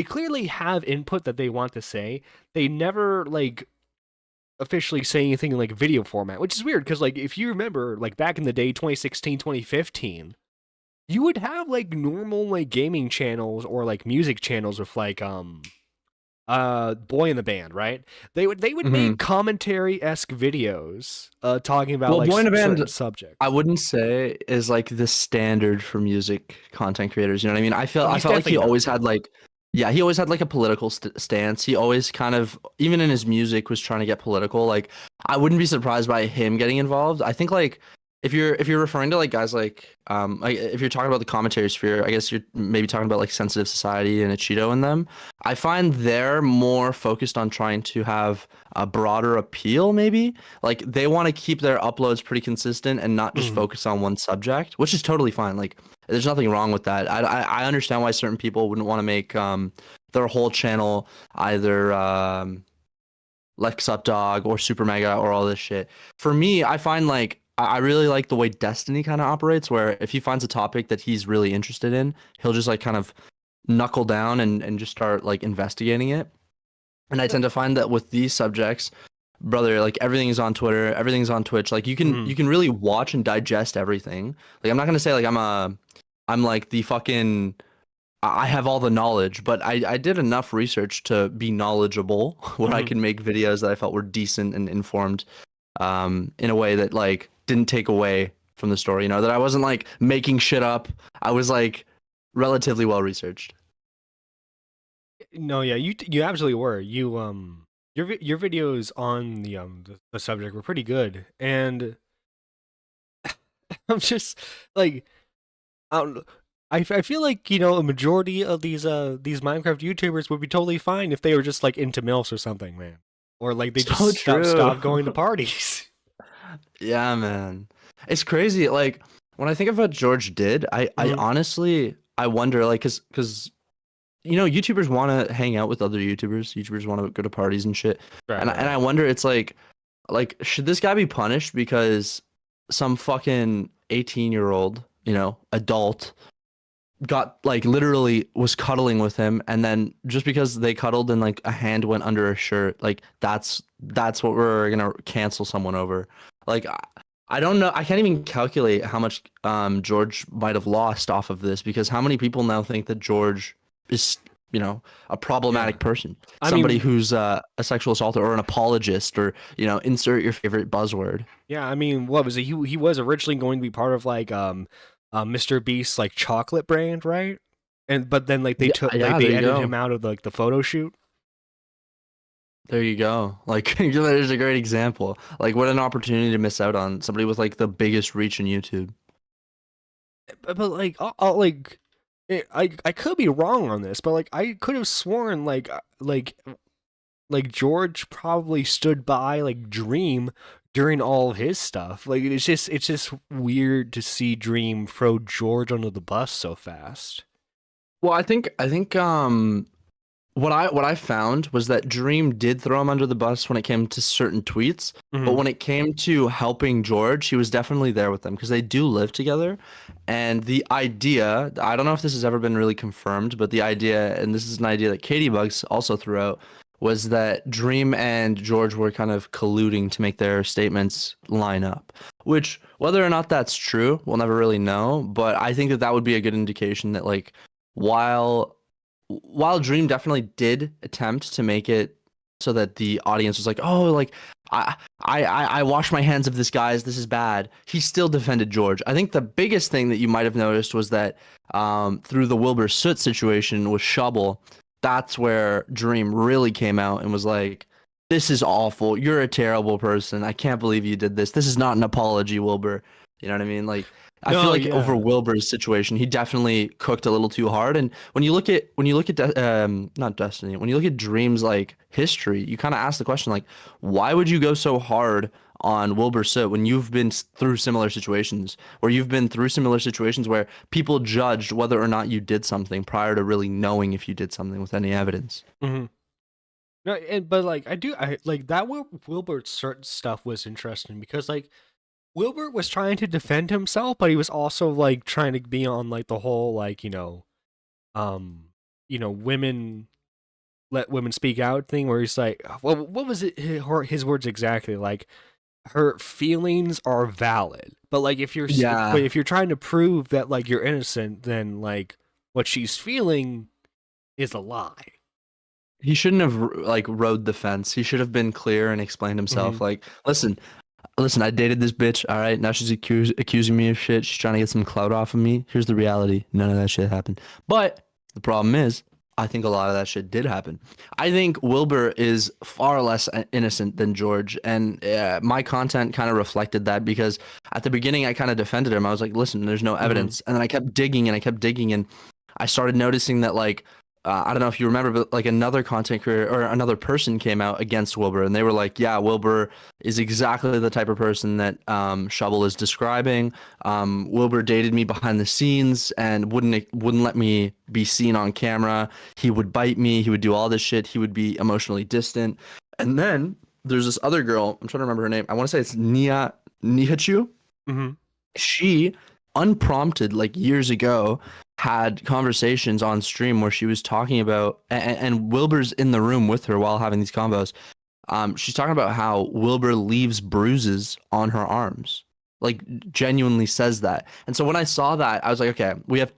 clearly have input that they want to say, they never like officially say anything in like video format, which is weird because like if you remember like back in the day 2016 2015, you would have like normal like gaming channels or like music channels with like Boy in the Band, right? They would make commentary-esque videos talking about Well, like Boy in the certain Band, subjects. I wouldn't say is like the standard for music content creators. You know what I mean? I Oh, felt he's like he definitely not. always had like, yeah, he always had like a political stance. He always kind of, even in his music, was trying to get political. Like, I wouldn't be surprised by him getting involved. I think like if you're referring to like guys like if you're talking about the commentary sphere, I guess you're maybe talking about like Sensitive Society and Cheeto and them. I find they're more focused on trying to have a broader appeal, maybe. Like they want to keep their uploads pretty consistent and not just focus on one subject, which is totally fine. Like there's nothing wrong with that. I understand why certain people wouldn't want to make their whole channel either like Sup Dog or Super Mega or all this shit. For me, I find like I really like the way Destiny kind of operates, where if he finds a topic that he's really interested in, he'll just like kind of knuckle down and just start like investigating it. And I tend to find that with these subjects, brother, like everything is on Twitter, everything's on Twitch. Like you can really watch and digest everything. Like I'm not gonna say like I'm like the fucking I have all the knowledge, but I did enough research to be knowledgeable where I can make videos that I felt were decent and informed in a way that like didn't take away from the story, you know, that I wasn't like making shit up. I was like relatively well researched. No, yeah, you absolutely were. Your videos on the subject were pretty good, and I'm just like I don't know. I feel like a majority of these Minecraft YouTubers would be totally fine if they were just like into MILFs or something, man, or like they So just true. stop going to parties. Yeah, man. It's crazy. Like when I think of what George did, I honestly I wonder like cuz YouTubers want to hang out with other YouTubers. YouTubers want to go to parties and shit. Right, And I wonder it's like should this guy be punished because some fucking 18-year-old, adult got like literally was cuddling with him, and then just because they cuddled and like a hand went under a shirt, like that's what we're gonna cancel someone over. Like I don't know. I can't even calculate how much George might have lost off of this, because how many people now think that George is a problematic person, somebody who's a sexual assaulter or an apologist, or insert your favorite buzzword. Yeah, I mean, what was it? He was originally going to be part of like Mr. Beast's like chocolate brand, right? But then like they edited him out of like the photo shoot. There you go. Like there's a great example. Like what an opportunity to miss out on, somebody with like the biggest reach in YouTube. But like I could be wrong on this, but like I could have sworn like George probably stood by like Dream during all of his stuff. Like it's just weird to see Dream throw George under the bus so fast. Well, I think what I found was that Dream did throw him under the bus when it came to certain tweets, but when it came to helping George, he was definitely there with them because they do live together. And the idea, I don't know if this has ever been really confirmed, but the idea, and this is an idea that Katie Bugs also threw out, was that Dream and George were kind of colluding to make their statements line up. Which, whether or not that's true, we'll never really know. But I think that that would be a good indication that, like, while Dream definitely did attempt to make it so that the audience was like, oh, like I wash my hands of this, guys, this is bad. He still defended George. I think the biggest thing that you might have noticed was that through the Wilbur Soot situation with Shovel, that's where Dream really came out and was like, this is awful. You're a terrible person. I can't believe you did this. This is not an apology, Wilbur. You know what I mean? Like, I No, feel like yeah. over Wilbur's situation, he definitely cooked a little too hard. And when you look at not Destiny, when you look at Dream's like history, you kind of ask the question like, why would you go so hard on Wilbur Soot when you've been through similar situations, where people judged whether or not you did something prior to really knowing if you did something with any evidence. Mm-hmm. No, but like I like that. Wilbert's certain stuff was interesting because like Wilbert was trying to defend himself, but he was also like trying to be on like the whole like women let women speak out thing, where he's like, well, what was it? His words exactly, like, her feelings are valid, but like if you're Yeah. but if you're trying to prove that like you're innocent, then like what she's feeling is a lie. He shouldn't have like rode the fence. He should have been clear and explained himself. Like, listen, I dated this bitch. All right, now she's accusing me of shit. She's trying to get some clout off of me. Here's the reality: none of that shit happened. But the problem is, I think a lot of that shit did happen. I think Wilbur is far less innocent than George, and my content kind of reflected that because at the beginning I kind of defended him. I was like, listen, there's no evidence, and then I kept digging and I started noticing that like. I don't know if you remember, but like another content creator or another person came out against Wilbur, and they were like, "Yeah, Wilbur is exactly the type of person that Shovel is describing. Wilbur dated me behind the scenes and wouldn't let me be seen on camera. He would bite me. He would do all this shit. He would be emotionally distant." And then there's this other girl. I'm trying to remember her name. I want to say it's Nihachu. Mm-hmm. She, unprompted, like years ago, had conversations on stream where she was talking about, and Wilbur's in the room with her while having these combos. She's talking about how Wilbur leaves bruises on her arms, like genuinely says that. And so when I saw that, I was like, okay, we have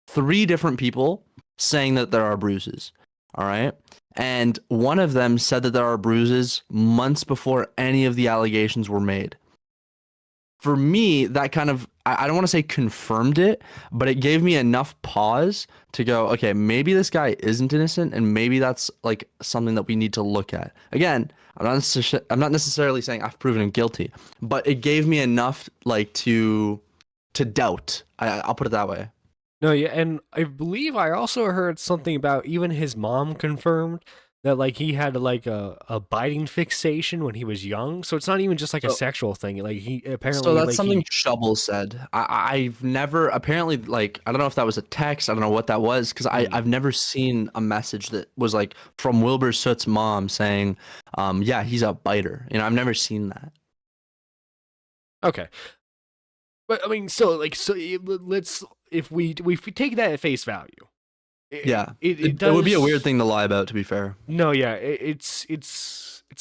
3 different people saying that there are bruises. All right. And one of them said that there are bruises months before any of the allegations were made. For me, that kind of, I don't want to say confirmed it, but it gave me enough pause to go, okay, maybe this guy isn't innocent, and maybe that's like something that we need to look at. Again, I'm not necessarily saying I've proven him guilty, but it gave me enough like to doubt. I'll put it that way. No, yeah, and I believe I also heard something about even his mom confirmed that like he had like a biting fixation when he was young. So it's not even just like a sexual thing. Like he apparently. So that's like, something Shovel said. I've never apparently like I don't know if that was a text. I don't know what that was because I've never seen a message that was like from Wilbur Soot's mom saying, yeah, he's a biter. You know, I've never seen that. Okay. But I mean, let's if we take that at face value. It would be a weird thing to lie about, to be fair. No, yeah, it's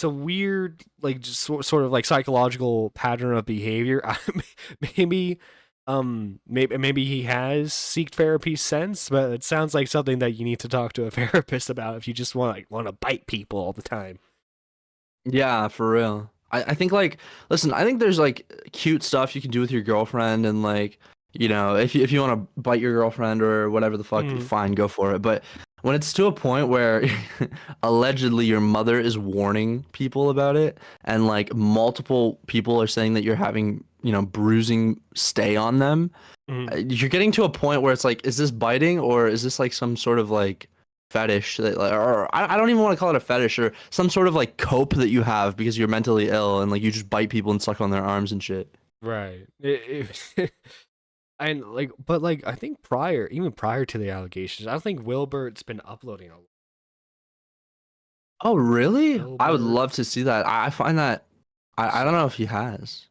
a weird like just sort of like psychological pattern of behavior. maybe he has seeked therapy since, but it sounds like something that you need to talk to a therapist about if you just want to bite people all the time. Yeah, for real. I think like listen, I think there's like cute stuff you can do with your girlfriend and like. You know, if you want to bite your girlfriend or whatever the fuck, fine, go for it. But when it's to a point where allegedly your mother is warning people about it and like multiple people are saying that you're having, you know, bruising stay on them, you're getting to a point where it's like, is this biting or is this like some sort of like fetish that like, or I don't even want to call it a fetish or some sort of like cope that you have because you're mentally ill and like you just bite people and suck on their arms and shit. Right. And like, but like, I think even prior to the allegations, I think Wilbert's been uploading Oh, really? I would Wilbur. love to see that. I find that I don't know if he has.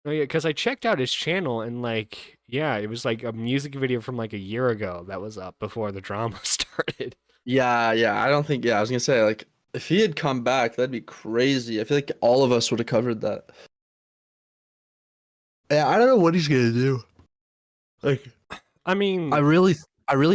Oh yeah, because I checked out his channel and like, yeah, it was like a music video from like a year ago that was up before the drama started. Yeah, yeah. I don't think. Yeah, I was gonna say like if he had come back, that'd be crazy. I feel like all of us would have covered that. Yeah, I don't know what he's gonna do. Like, I mean, I really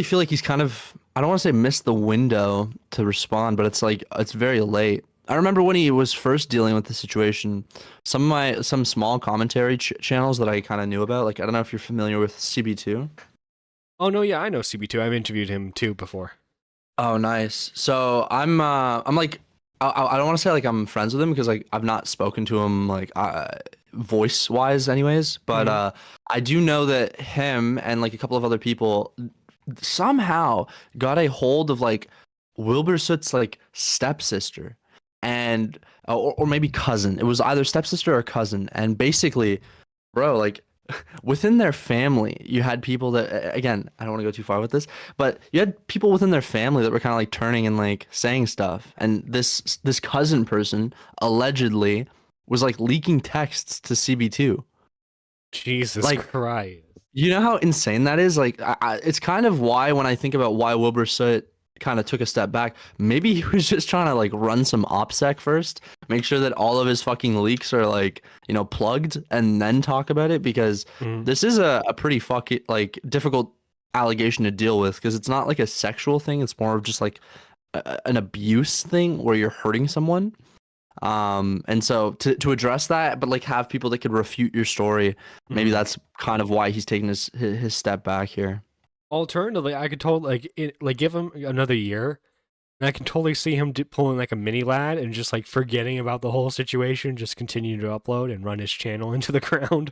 feel like he's kind of. I don't want to say missed the window to respond, but it's like it's very late. I remember when he was first dealing with the situation. Some small commentary channels that I kind of knew about. Like I don't know if you're familiar with CB2. oh no, yeah, I know CB2. I've interviewed him too before. Oh, nice. So I'm like, I don't want to say like I'm friends with him because like I've not spoken to him like voice wise, anyways. But I do know that him and like a couple of other people somehow got a hold of like Wilbur Soot's like stepsister and or maybe cousin. It was either stepsister or cousin, and basically, bro, like within their family, you had people that, again, I don't want to go too far with this, but you had people within their family that were kind of like turning and like saying stuff. And this cousin person allegedly was like leaking texts to CB2. Jesus Like, Christ. You know how insane that is? Like, it's kind of why when I think about why Wilbur Soot kind of took a step back, maybe he was just trying to like run some OPSEC first, make sure that all of his fucking leaks are like, you know, plugged, and then talk about it, because this is a pretty fucking like difficult allegation to deal with, because it's not like a sexual thing, it's more of just like an abuse thing where you're hurting someone. And so to address that, but like have people that could refute your story, maybe that's kind of why he's taking his step back here. Alternatively, I could totally like give him another year, and I can totally see him pulling like a mini lad and just like forgetting about the whole situation, just continue to upload and run his channel into the ground.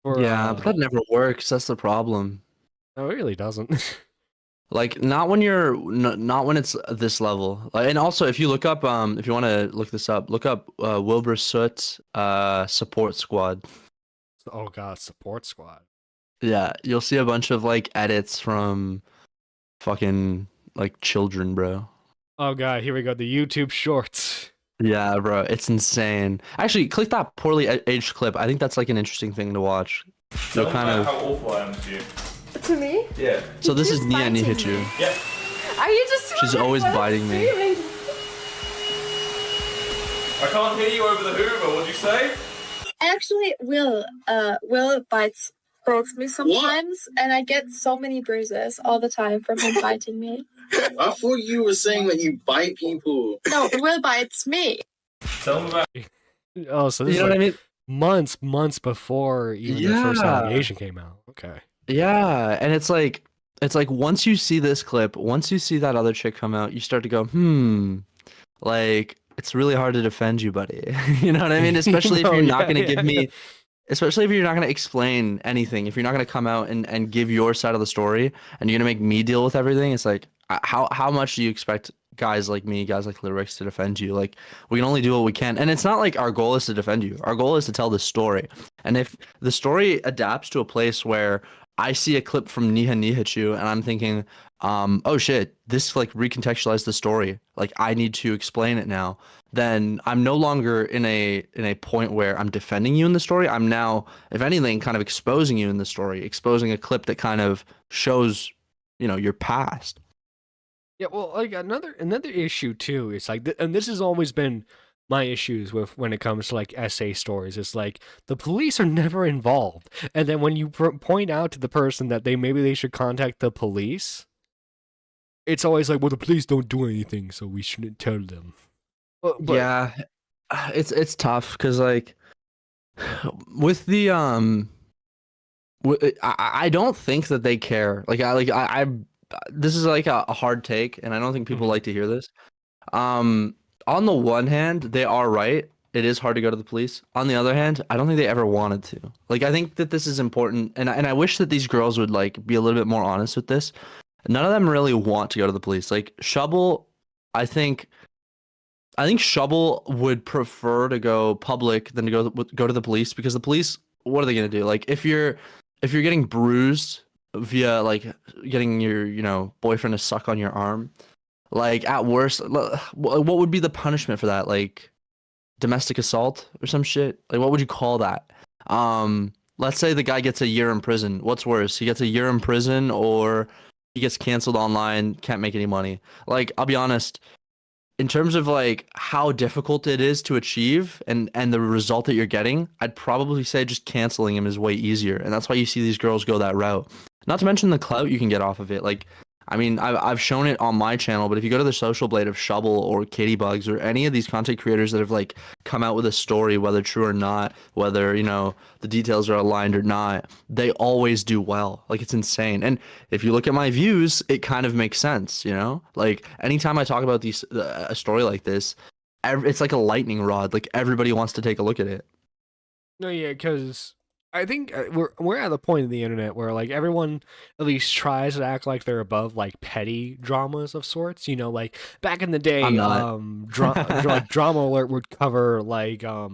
Or, Yeah, but that never works. That's the problem. no, it really doesn't. Like not when you're not when it's this level. Like, and also if you look up if you want to look this up, look up Wilbur Soot support squad. Oh god, support squad. Yeah, you'll see a bunch of like edits from fucking like children, bro. Oh god, here we go. The YouTube shorts. Yeah, bro, it's insane. Actually, click that poorly aged clip. I think that's like an interesting thing to watch. You'll kind of. How awful I am to you. To me? Yeah. So this is Who's Nia biting Nihichu. me? Yeah. Are you just She's always biting me. screaming? I can't hear you over the Hoover. What'd you say? Actually, Will bites me sometimes, and I get so many bruises all the time from him biting me. I thought you were saying that you bite people. No, Will bites me. Tell them about. Oh, so this You is know like what I mean? months before even the first allegation came out. Okay. Yeah, and it's like once you see this clip, once you see that other chick come out, you start to go, like it's really hard to defend you, buddy. You know what I mean? Especially if you're not going to give me, especially if you're not going to explain anything, if you're not going to come out and give your side of the story, and you're going to make me deal with everything. It's like, how much do you expect guys like me, guys like Lyrics, to defend you? Like, we can only do what we can, and it's not like our goal is to defend you. Our goal is to tell the story, and if the story adapts to a place where I see a clip from Nihichu and I'm thinking, oh shit, this like recontextualized the story, like I need to explain it now, then I'm no longer in a point where I'm defending you in the story. I'm now, if anything, kind of exposing you in the story, exposing a clip that kind of shows, you know, your past. Yeah, well, like another issue too is like, and this has always been my issues with when it comes to like essay stories. It's like the police are never involved, and then when you point out to the person that maybe they should contact the police, it's always like, well, the police don't do anything, so we shouldn't tell them. But yeah, it's tough because like with the I don't think that they care. I this is like a hard take, and I don't think people like to hear this. On the one hand, they are right. It is hard to go to the police. On the other hand, I don't think they ever wanted to. Like, I think that this is important, and I wish that these girls would like be a little bit more honest with this. None of them really want to go to the police. Like Shubble, I think Shubble would prefer to go public than to go to the police, because the police, what are they gonna do? Like, if you're getting bruised via like getting your boyfriend to suck on your arm, Like at worst, what would be the punishment for that? Like domestic assault or some shit? Like what would you call that? Let's say the guy gets a year in prison. What's worse? He gets a year in prison or he gets canceled online, can't make any money. Like I'll be honest, in terms of like how difficult it is to achieve and the result that you're getting, I'd probably say just canceling him is way easier. And that's why you see these girls go that route. Not to mention the clout you can get off of it. Like I mean, I've shown it on my channel, but if you go to the social blade of Shovel or Bugs or any of these content creators that have like come out with a story, whether true or not, whether, you know, the details are aligned or not, they always do well. Like it's insane. And if you look at my views, it kind of makes sense, you know? Like anytime I talk about a story like this, it's like a lightning rod. Like everybody wants to take a look at it. No, yeah, because I think we're at the point in the internet where like everyone at least tries to act like they're above like petty dramas of sorts. You know, like back in the day, I'm not. like Drama Alert would cover like a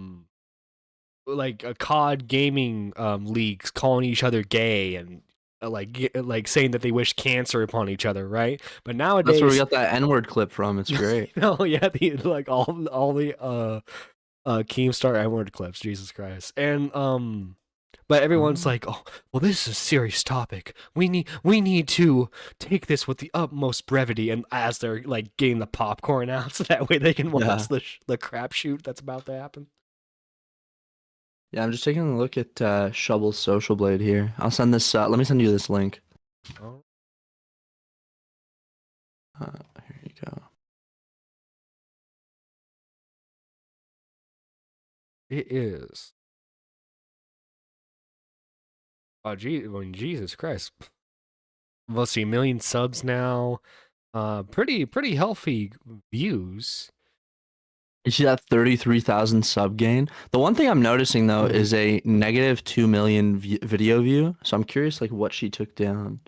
COD gaming leagues calling each other gay and like saying that they wish cancer upon each other, right? But nowadays, That's where we got that N-word clip from. It's great. no, yeah, like all the Keemstar N-word clips, Jesus Christ, and but everyone's like, oh, well, this is a serious topic. We need to take this with the utmost brevity. And as they're like getting the popcorn out, so that way they can watch the crapshoot that's about to happen. Yeah, I'm just taking a look at Shovel's social blade here. I'll send this. Let me send you this link. Oh. Here you go. It is. Oh, Jesus Christ. Let's see, 1 million subs now. Pretty healthy views. You see that 33,000 sub gain? The one thing I'm noticing though is a negative 2 million video view. So I'm curious, like, what she took down.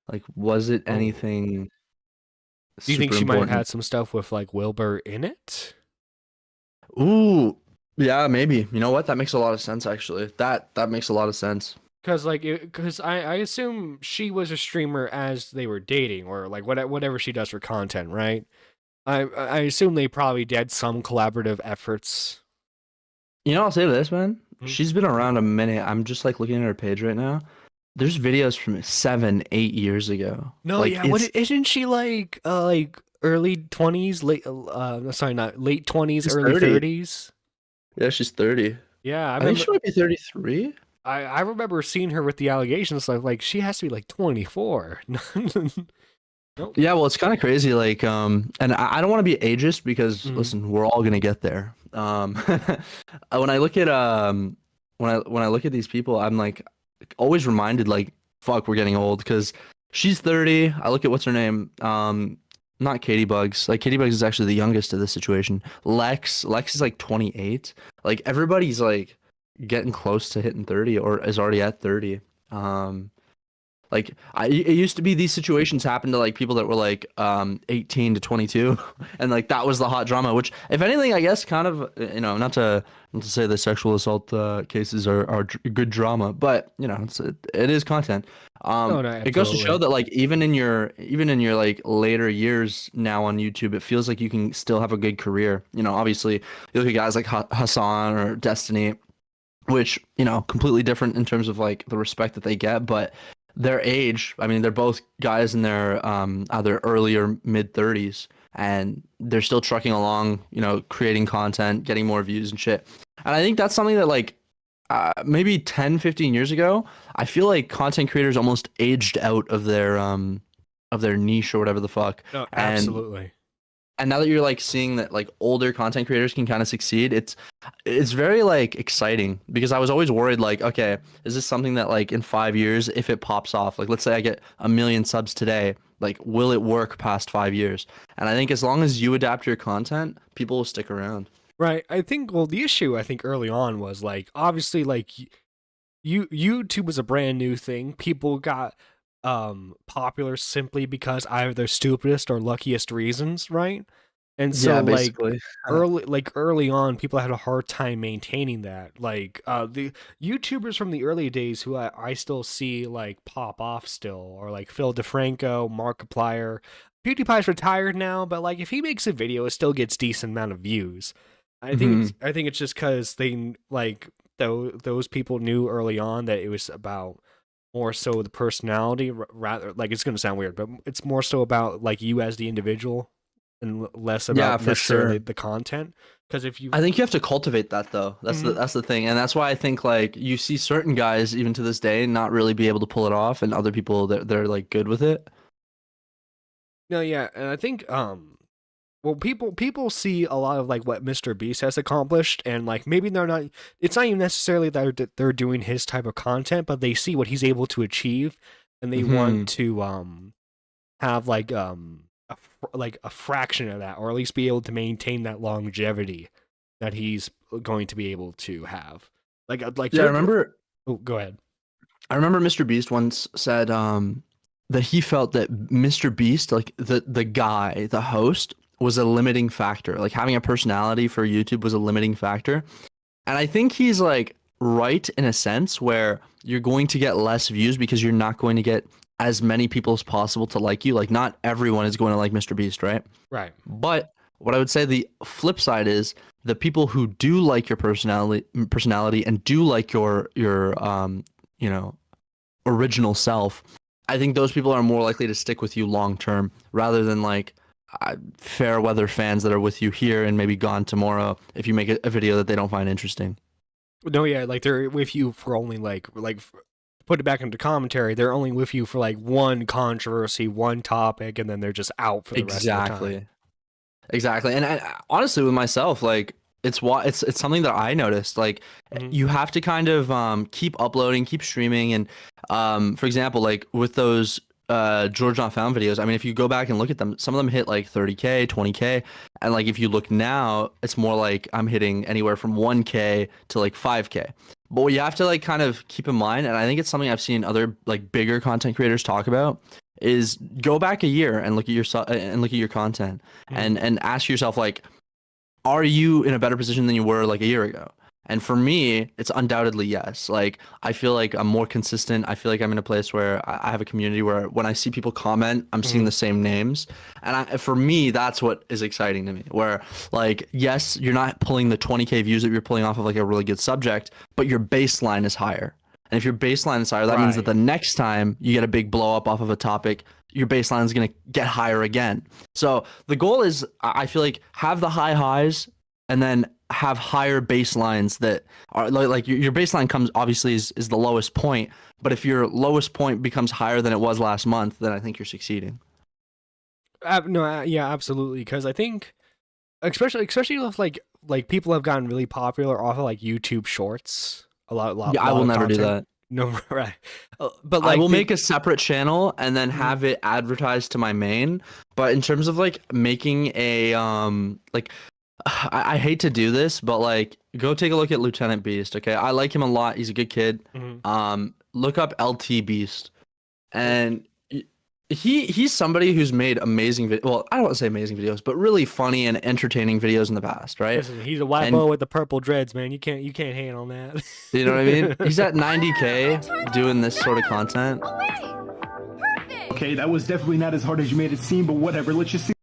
Like, was it anything? Do you think she might have had some stuff with like Wilbur in it? Ooh, yeah, maybe. You know what? That makes a lot of sense. Actually, that makes a lot of sense. Because I assume she was a streamer as they were dating, or like whatever she does for content, right? I assume they probably did some collaborative efforts. You know, I'll say this, man. She's been around a minute. I'm just like looking at her page right now. There's videos from 7-8 years ago. No, like, yeah, isn't she like early 20s, late not late 20s, early 30s? Yeah, she's 30. Yeah, I think she might be 33. I remember seeing her with the allegations like she has to be like 24. Nope. Yeah, well, it's kind of crazy. Like, and I don't want to be ageist because listen, we're all gonna get there. When I look at when I look at these people, I'm like always reminded like, fuck, we're getting old because she's 30. I look at what's her name, not Bugs. Like Bugs is actually the youngest of this situation. Lex is like 28. Like everybody's like getting close to hitting 30 or is already at 30. Like it used to be these situations happened to like people that were like 18 to 22 and like that was the hot drama, which if anything I guess kind of, you know, not to say the sexual assault cases are good drama, but you know it is content. It goes to show that like even in your like later years now on YouTube, it feels like you can still have a good career. You know, obviously you look at guys like Hassan or Destiny, which, you know, completely different in terms of like the respect that they get, but their age, I mean, they're both guys in their either early or mid 30s, and they're still trucking along, you know, creating content, getting more views and shit. And I think that's something that like maybe 10-15 years ago, I feel like content creators almost aged out of their niche or whatever the fuck. No, absolutely. And now that you're like seeing that like older content creators can kind of succeed, it's very like exciting because I was always worried like, okay, is this something that like in 5 years, if it pops off, like let's say I get 1 million subs today, like will it work past 5 years? And I think as long as you adapt your content, people will stick around. Right. I think, well, the issue I think early on was like, obviously like YouTube was a brand new thing. People got popular simply because either their stupidest or luckiest reasons, right? And so Yeah, like basically. early on, people had a hard time maintaining that. Like the YouTubers from the early days who I still see like pop off still, or like Phil DeFranco, Markiplier. PewDiePie's retired now, but like if he makes a video, it still gets decent amount of views. I think it's just because they like those people knew early on that it was about more so the personality rather, like it's gonna sound weird, but it's more so about like you as the individual and less Yeah, about for necessarily sure. the content. Because if you, I think you have to cultivate that though. That's the thing, and that's why I think like you see certain guys even to this day not really be able to pull it off, and other people that they're like good with it. no, yeah, and I think well, people see a lot of like what Mr. Beast has accomplished, and like maybe they're not. It's not even necessarily that they're doing his type of content, but they see what he's able to achieve, and they want to have like like a fraction of that, or at least be able to maintain that longevity that he's going to be able to have. Like Yeah, I remember. Oh, go ahead. I remember Mr. Beast once said that he felt that Mr. Beast, like the guy, the host, was a limiting factor. Like having a personality for YouTube was a limiting factor. And I think he's like right in a sense where you're going to get less views because you're not going to get as many people as possible to like you. Like not everyone is going to like Mr. Beast, right? Right. But what I would say the flip side is the people who do like your personality and do like your you know, original self, I think those people are more likely to stick with you long term rather than like fair weather fans that are with you here and maybe gone tomorrow if you make a video that they don't find interesting. No, yeah, like they're with you for only like put it back into commentary. They're only with you for like one controversy, one topic, and then they're just out for the rest of the time. Exactly. And honestly, with myself, like it's something that I noticed. Like you have to kind of keep uploading, keep streaming, and for example, like with those George Not Found videos, I mean, if you go back and look at them, some of them hit like 30K, 20K, and like if you look now, it's more like I'm hitting anywhere from 1K to like 5K. But what you have to like kind of keep in mind, and I think it's something I've seen other like bigger content creators talk about, is go back a year and look at your content and ask yourself like, are you in a better position than you were like a year ago? And for me, it's undoubtedly yes. Like I feel like I'm more consistent. I feel like I'm in a place where I have a community where when I see people comment, I'm seeing the same names. And for me, that's what is exciting to me. Where like, yes, you're not pulling the 20K views that you're pulling off of like a really good subject, but your baseline is higher. And if your baseline is higher, that means that the next time you get a big blow up off of a topic, your baseline is going to get higher again. So the goal is, I feel like, have the high highs and then have higher baselines that are like your baseline comes obviously is the lowest point. But if your lowest point becomes higher than it was last month, then I think you're succeeding. Yeah, absolutely. Because I think, especially with like people have gotten really popular off of like YouTube Shorts. Yeah, I will never do that. No, right. But like I will make a separate channel and then have it advertised to my main. But in terms of like making a like, I hate to do this, but like go take a look at Lieutenant Beast. Okay, I like him a lot. He's a good kid. Look up LT Beast, and he's somebody who's made amazing well, I don't want to say amazing videos, but really funny and entertaining videos in the past, right? Listen, he's a white boy with the purple dreads, man. You can't hate on that. You know what I mean? He's at 90K doing this sort of content. Okay, that was definitely not as hard as you made it seem, but whatever. Let's just see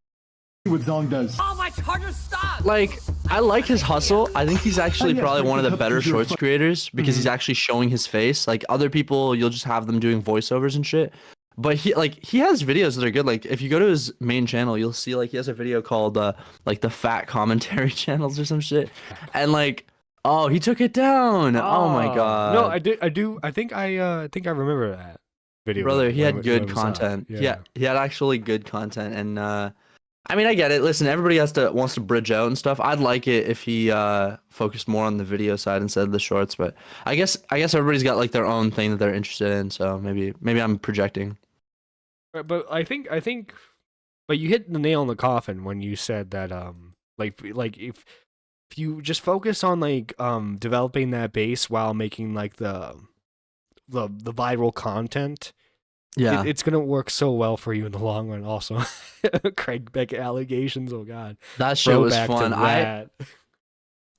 what Zong does. Oh, my charger stopped! Like, I like his hustle. I think he's actually probably one of the better shorts creators because he's actually showing his face. Like other people, you'll just have them doing voiceovers and shit. But he has videos that are good. Like if you go to his main channel, you'll see like he has a video called like the fat commentary channels or some shit. And like, oh, he took it down. Oh my god. No, I do. I think I remember that video. Brother, he had good content. Yeah, he had actually good content. And I mean, I get it. Listen, everybody wants to bridge out and stuff. I'd like it if he focused more on the video side instead of the shorts. But I guess everybody's got like their own thing that they're interested in. So maybe I'm projecting. But I think, but you hit the nail in the coffin when you said that like if you just focus on like developing that base while making like the viral content, Yeah. It's gonna work so well for you in the long run. Also, Craig Beck allegations. Oh God, That shit was throwback to fun. that.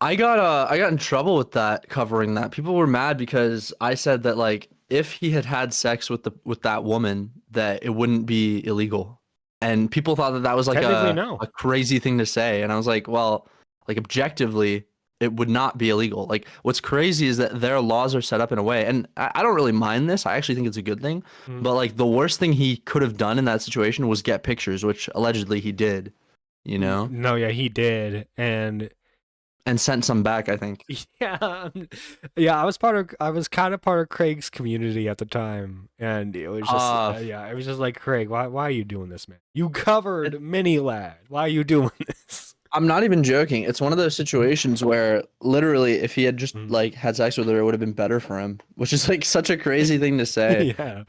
I got in trouble with that, covering that. People were mad because I said that like if he had had sex with that woman, that it wouldn't be illegal. And people thought that that was like Technically, no. a crazy thing to say. And I was like, well, like objectively, it would not be illegal. Like what's crazy is that their laws are set up in a way, and I don't really mind this. I actually think it's a good thing. But like the worst thing he could have done in that situation was get pictures, which allegedly he did, you know, No, yeah, he did, and sent some back, I think. yeah, yeah. I was kind of part of Craig's community at the time, and it was just, yeah, it was just like, Craig, why are you doing this, man? You covered Mini Lad. Why are you doing this? I'm not even joking. It's one of those situations where literally if he had just like had sex with her, it would have been better for him, which is like such a crazy thing to say. Yeah.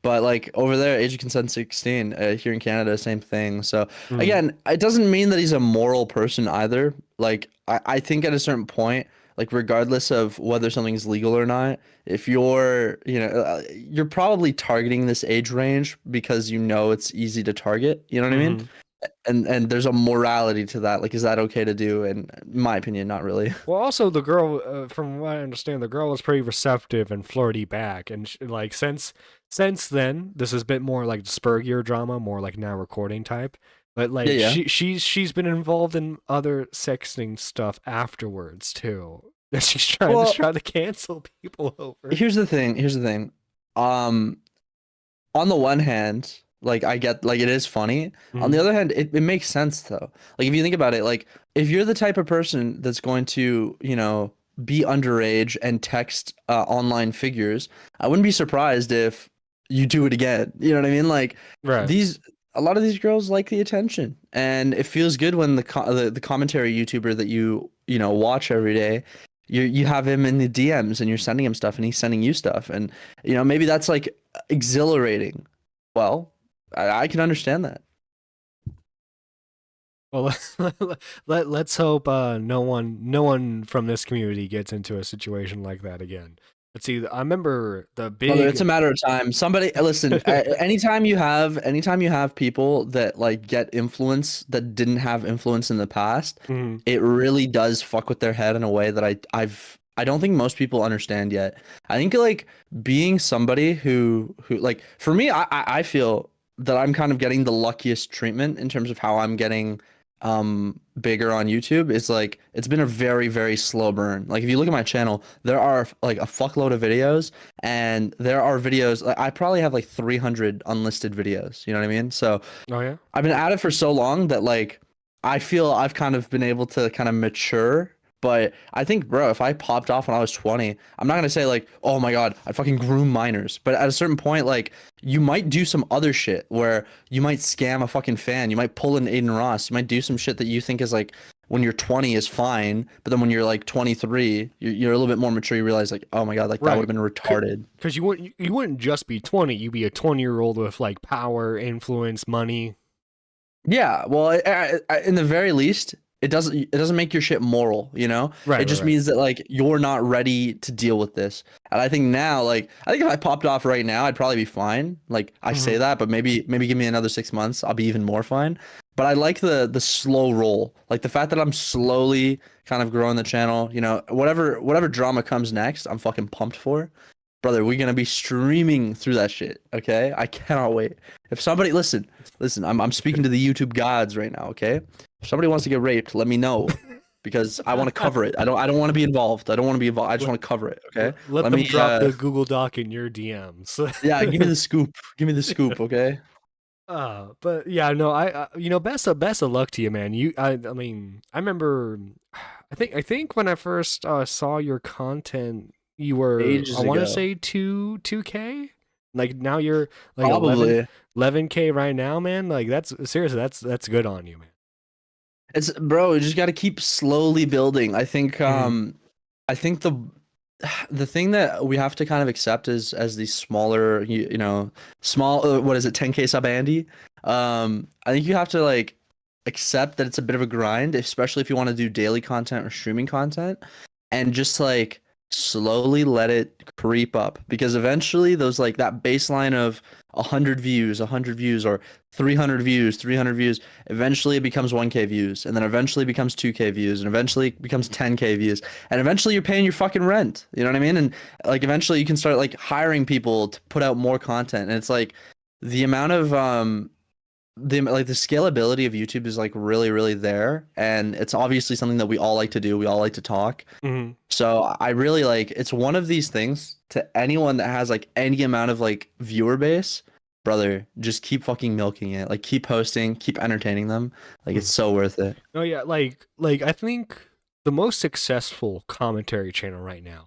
But like over there, age of consent 16, here in Canada, same thing. So again, it doesn't mean that he's a moral person either. Like I think at a certain point, like regardless of whether something's legal or not, if you're, you know, you're probably targeting this age range because you know it's easy to target. You know what I mean? And there's a morality to that. Like, is that okay to do? And in my opinion, not really. Well, also the girl, from what I understand, the girl was pretty receptive and flirty back, and like since then, this is a bit more like Spurgier drama, more like now recording type. But like she's been involved in other sexting stuff afterwards too. That she's trying to cancel people over. Here's the thing. On the one hand, like I get, like it is funny. On the other hand, it makes sense though. Like if you think about it, like if you're the type of person that's going to, you know, be underage and text online figures, I wouldn't be surprised if you do it again. You know what I mean? Like a lot of these girls like the attention, and it feels good when the commentary YouTuber that you know watch every day, you have him in the DMs and you're sending him stuff and he's sending you stuff, and you know maybe that's like exhilarating. Well, I can understand that. Well, let's hope no one from this community gets into a situation like that again. Let's see. I remember the big. Brother, it's a matter of time. Somebody listen. anytime you have people that like get influence that didn't have influence in the past, it really does fuck with their head in a way that I don't think most people understand yet. I think like being somebody who like for me, I feel that I'm kind of getting the luckiest treatment in terms of how I'm getting bigger on YouTube. Is like it's been a very, very slow burn. Like if you look at my channel, there are like a fuckload of videos, and there are videos like I probably have like 300 unlisted videos, you know what I mean? So I've been at it for so long that like I feel I've kind of been able to kind of mature. But I think, bro, if I popped off when I was 20, I'm not going to say like, oh my God, I fucking groom minors. But at a certain point, like you might do some other shit where you might scam a fucking fan. You might pull an Aiden Ross. You might do some shit that you think is like when you're 20 is fine. But then when you're like 23, you're a little bit more mature. You realize like, oh my God, like that would have been retarded. Because you wouldn't just be 20. You'd be a 20-year-old with like power, influence, money. Yeah. Well, in the very least, it doesn't make your shit moral, you know? It just means that like you're not ready to deal with this. And I think now, like I think if I popped off right now, I'd probably be fine. Like I say that, but maybe give me another 6 months, I'll be even more fine. But I like the slow roll. Like the fact that I'm slowly kind of growing the channel, you know, whatever drama comes next, I'm fucking pumped for. Brother, we're gonna be streaming through that shit, okay? I cannot wait. If somebody listen, I'm speaking to the YouTube gods right now, okay? If somebody wants to get raped, let me know, because I want to cover it. I don't want to be involved. I just want to cover it, okay? Let me drop the Google Doc in your DMs. Yeah, give me the scoop. Give me the scoop, okay? But yeah, no, I you know, best of luck to you, man. I mean, I remember, I think when I first saw your content, you were Ages I want to ago. say 2K. Like now you're like Probably 11K right now, man. Like that's seriously, that's good on you, man. It's bro, you just got to keep slowly building. I think I think the thing that we have to kind of accept is as these smaller, you know, small what is it, 10K sub Andy? I think you have to like accept that it's a bit of a grind, especially if you want to do daily content or streaming content, and just like slowly let it creep up, because eventually those like that baseline of 100 views, 100 views, or 300 views, 300 views, eventually it becomes 1K views, and then eventually it becomes 2K views, and eventually it becomes 10K views, and eventually you're paying your fucking rent. You know what I mean? And like eventually you can start like hiring people to put out more content, and it's like the amount of the scalability of YouTube is like really there, and it's obviously something that we all like to do. We all like to talk. So I really like, it's one of these things to anyone that has like any amount of like viewer base, brother, just keep fucking milking it. Like keep posting, keep entertaining them. Like it's so worth it. Oh yeah, like I think the most successful commentary channel right now,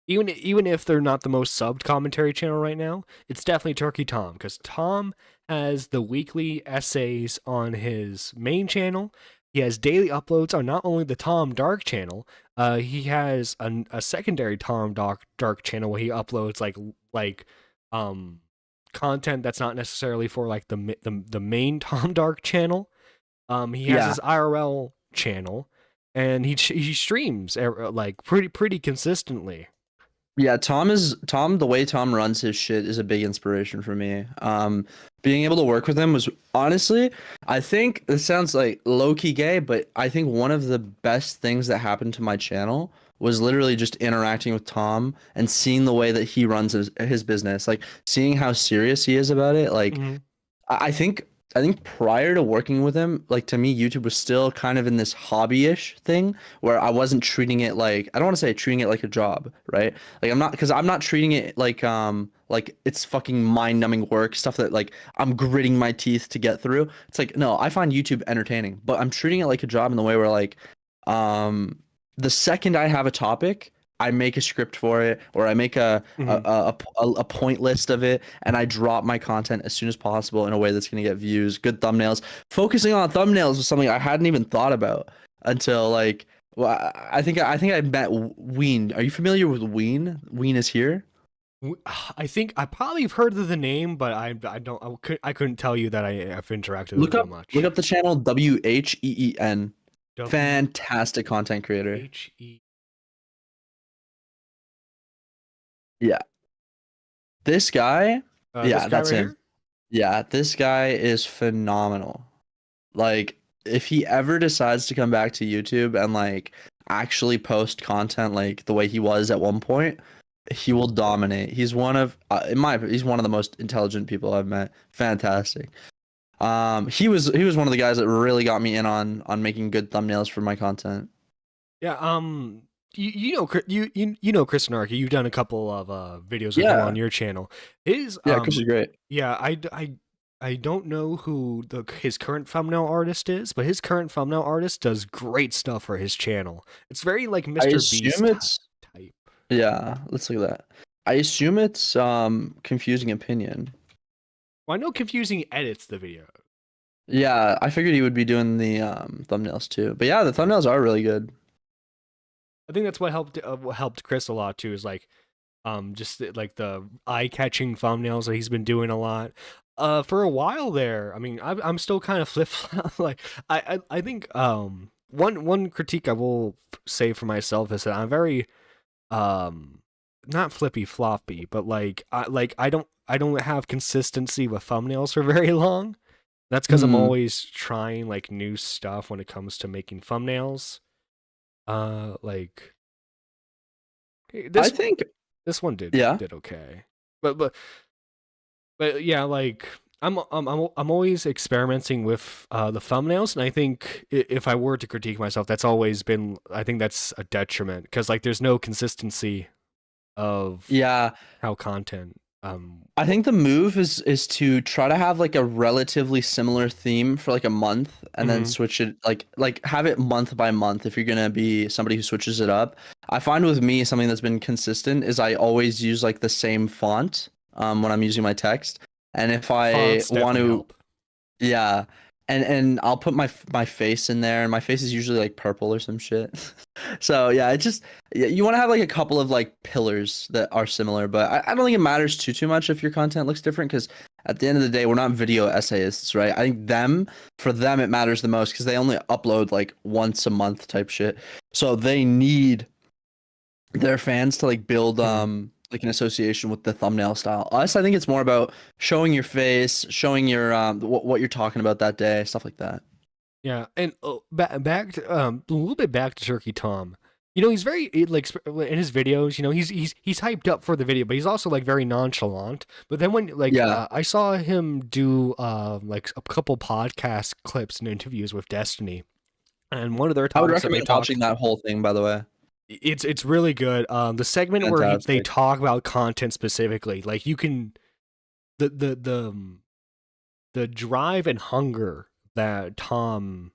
even if they're not the most subbed commentary channel right now, it's definitely Turkey Tom, because Tom has the weekly essays on his main channel. He has daily uploads on not only the Tom Dark channel, he has a secondary Tom Dark channel where he uploads like content that's not necessarily for like the main Tom Dark channel. He has his IRL channel, and he streams like pretty consistently. Yeah, the way Tom runs his shit is a big inspiration for me. Being able to work with him was honestly, I think this sounds like low-key gay, but I think one of the best things that happened to my channel was literally just interacting with Tom and seeing the way that he runs his business, like seeing how serious he is about it. Like I think prior to working with him, like to me, YouTube was still kind of in this hobby-ish thing where I wasn't treating it like, I don't want to say treating it like a job, right? Like I'm not treating it like it's fucking mind-numbing work, stuff that like I'm gritting my teeth to get through. It's like, no, I find YouTube entertaining, but I'm treating it like a job in the way where like, the second I have a topic, I make a script for it, or I make a point list of it, and I drop my content as soon as possible in a way that's gonna get views, good thumbnails. Focusing on thumbnails was something I hadn't even thought about until like, well, I think I met Ween. Are you familiar with Ween? Ween is here. I think I probably have heard of the name, but I couldn't tell you that I've interacted with him much. Look up the channel WHEEN. Fantastic content creator. Yeah. This guy, that's him. Yeah, this guy is phenomenal. Like, if he ever decides to come back to YouTube and like actually post content like the way he was at one point, he will dominate. He's one of he's one of the most intelligent people I've met. Fantastic. He was one of the guys that really got me in on making good thumbnails for my content. Yeah, you know Chris Narky. You've done a couple of videos with him on your channel. Chris is great. Yeah, I don't know who his current thumbnail artist is, but his current thumbnail artist does great stuff for his channel. It's very like Mr. Beast type. Yeah, let's look at that. I assume it's Confusing Opinion. Well, I know Confusing edits the video. Yeah, I figured he would be doing the thumbnails too. But yeah, the thumbnails are really good. I think that's what helped Chris a lot too. Is like, just like the eye-catching thumbnails that he's been doing a lot. For a while there, I mean, I'm still kind of flip-flop. Like, I think one critique I will say for myself is that I'm very not flippy floppy, but like I don't have consistency with thumbnails for very long. That's because I'm always trying like new stuff when it comes to making thumbnails. Like I think this one did okay, but yeah, like I'm always experimenting with the thumbnails, and I think if I were to critique myself, that's always been, I think that's a detriment, because like there's no consistency of how content. I think the move is to try to have like a relatively similar theme for like a month, and then switch it like have it month by month if you're gonna be somebody who switches it up. I find with me something that's been consistent is I always use like the same font when I'm using my text, and if I want to help. Yeah, and I'll put my face in there, and my face is usually like purple or some shit. So yeah, it just, you want to have like a couple of like pillars that are similar, but I don't think it matters too much if your content looks different, because at the end of the day, we're not video essayists, right? I think for them it matters the most because they only upload like once a month type shit, so they need their fans to like build like an association with the thumbnail style. Us, I think it's more about showing your face, showing your what you're talking about that day, stuff like that. Yeah, and back to, a little bit back to Turkey Tom. He's very like in his videos. He's hyped up for the video, but he's also like very nonchalant. But then when I saw him do like a couple podcast clips and interviews with Destiny, and one of their I would topics that they recommend watching that whole thing, by the way. It's really good. The segment where they talk about content specifically, like you can the drive and hunger that Tom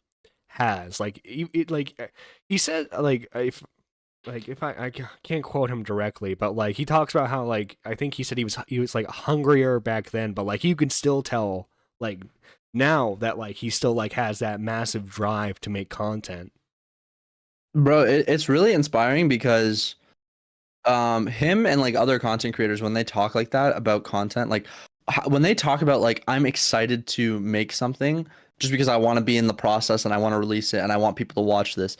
has, like he said, like if I can't quote him directly, but like he talks about how like I think he said he was like hungrier back then, but like you can still tell like now that like he still like has that massive drive to make content. Bro, it's really inspiring because him and like other content creators, when they talk like that about content, like when they talk about like I'm excited to make something just because I want to be in the process and I want to release it and I want people to watch this.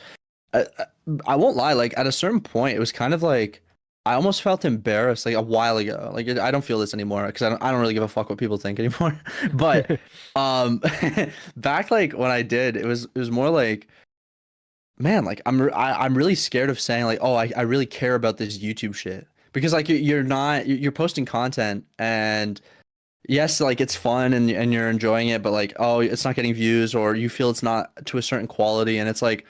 I won't lie, like at a certain point it was kind of like I almost felt embarrassed like a while ago. Like I don't feel this anymore because I don't really give a fuck what people think anymore. But back like when I did, it was more like, man, like I'm really scared of saying like, oh, I really care about this YouTube shit, because like you're posting content and yes, like it's fun and you're enjoying it, but like, oh, it's not getting views, or you feel it's not to a certain quality, and it's like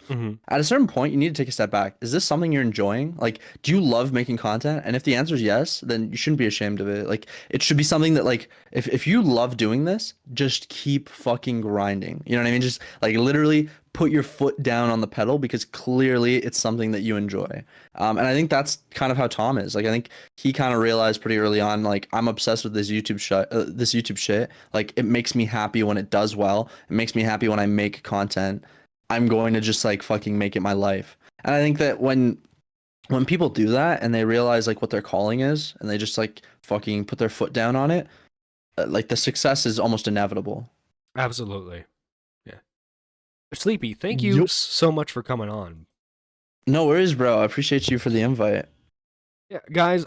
at a certain point you need to take a step back. Is this something you're enjoying? Like, do you love making content? And if the answer is yes, then you shouldn't be ashamed of it. Like, it should be something that like if you love doing this, just keep fucking grinding. You know what I mean? Just like literally put your foot down on the pedal, because clearly it's something that you enjoy. And I think that's kind of how Tom is. Like, I think he kind of realized pretty early on, like, I'm obsessed with this YouTube shit. Like, it makes me happy when it does well. It makes me happy when I make content. I'm going to just like fucking make it my life. And I think that when people do that and they realize like what their calling is, and they just like fucking put their foot down on it, like the success is almost inevitable. Absolutely. Yeah. Sleepy, thank you so much for coming on. No worries, bro. I appreciate you for the invite. Yeah, guys.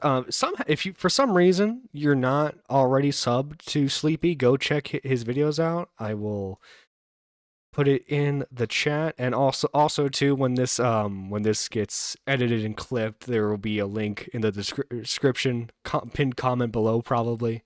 If you for some reason you're not already subbed to Sleepy, go check his videos out. I will put it in the chat, and also too, when this gets edited and clipped, there will be a link in the description, pinned comment below, probably.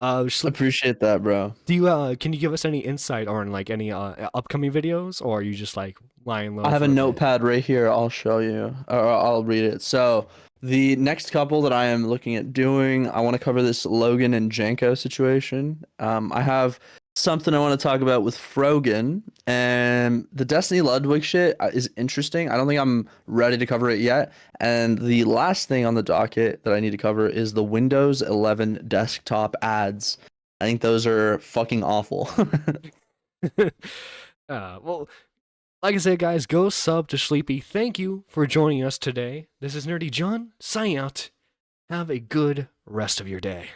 Appreciate that, bro. Do you can you give us any insight on like any upcoming videos, or are you just like lying low? I have a notepad right here. I'll show you, or I'll read it. So the next couple that I am looking at doing, I want to cover this Logan and Janko situation. I have something I want to talk about with Frogan, and the Destiny Ludwig shit is interesting. I don't think I'm ready to cover it yet. And the last thing on the docket that I need to cover is the Windows 11 desktop ads. I think those are fucking awful. Well, like I said, guys, go sub to Sleepy. Thank you for joining us today. This is Nerdy John, signing out. Have a good rest of your day.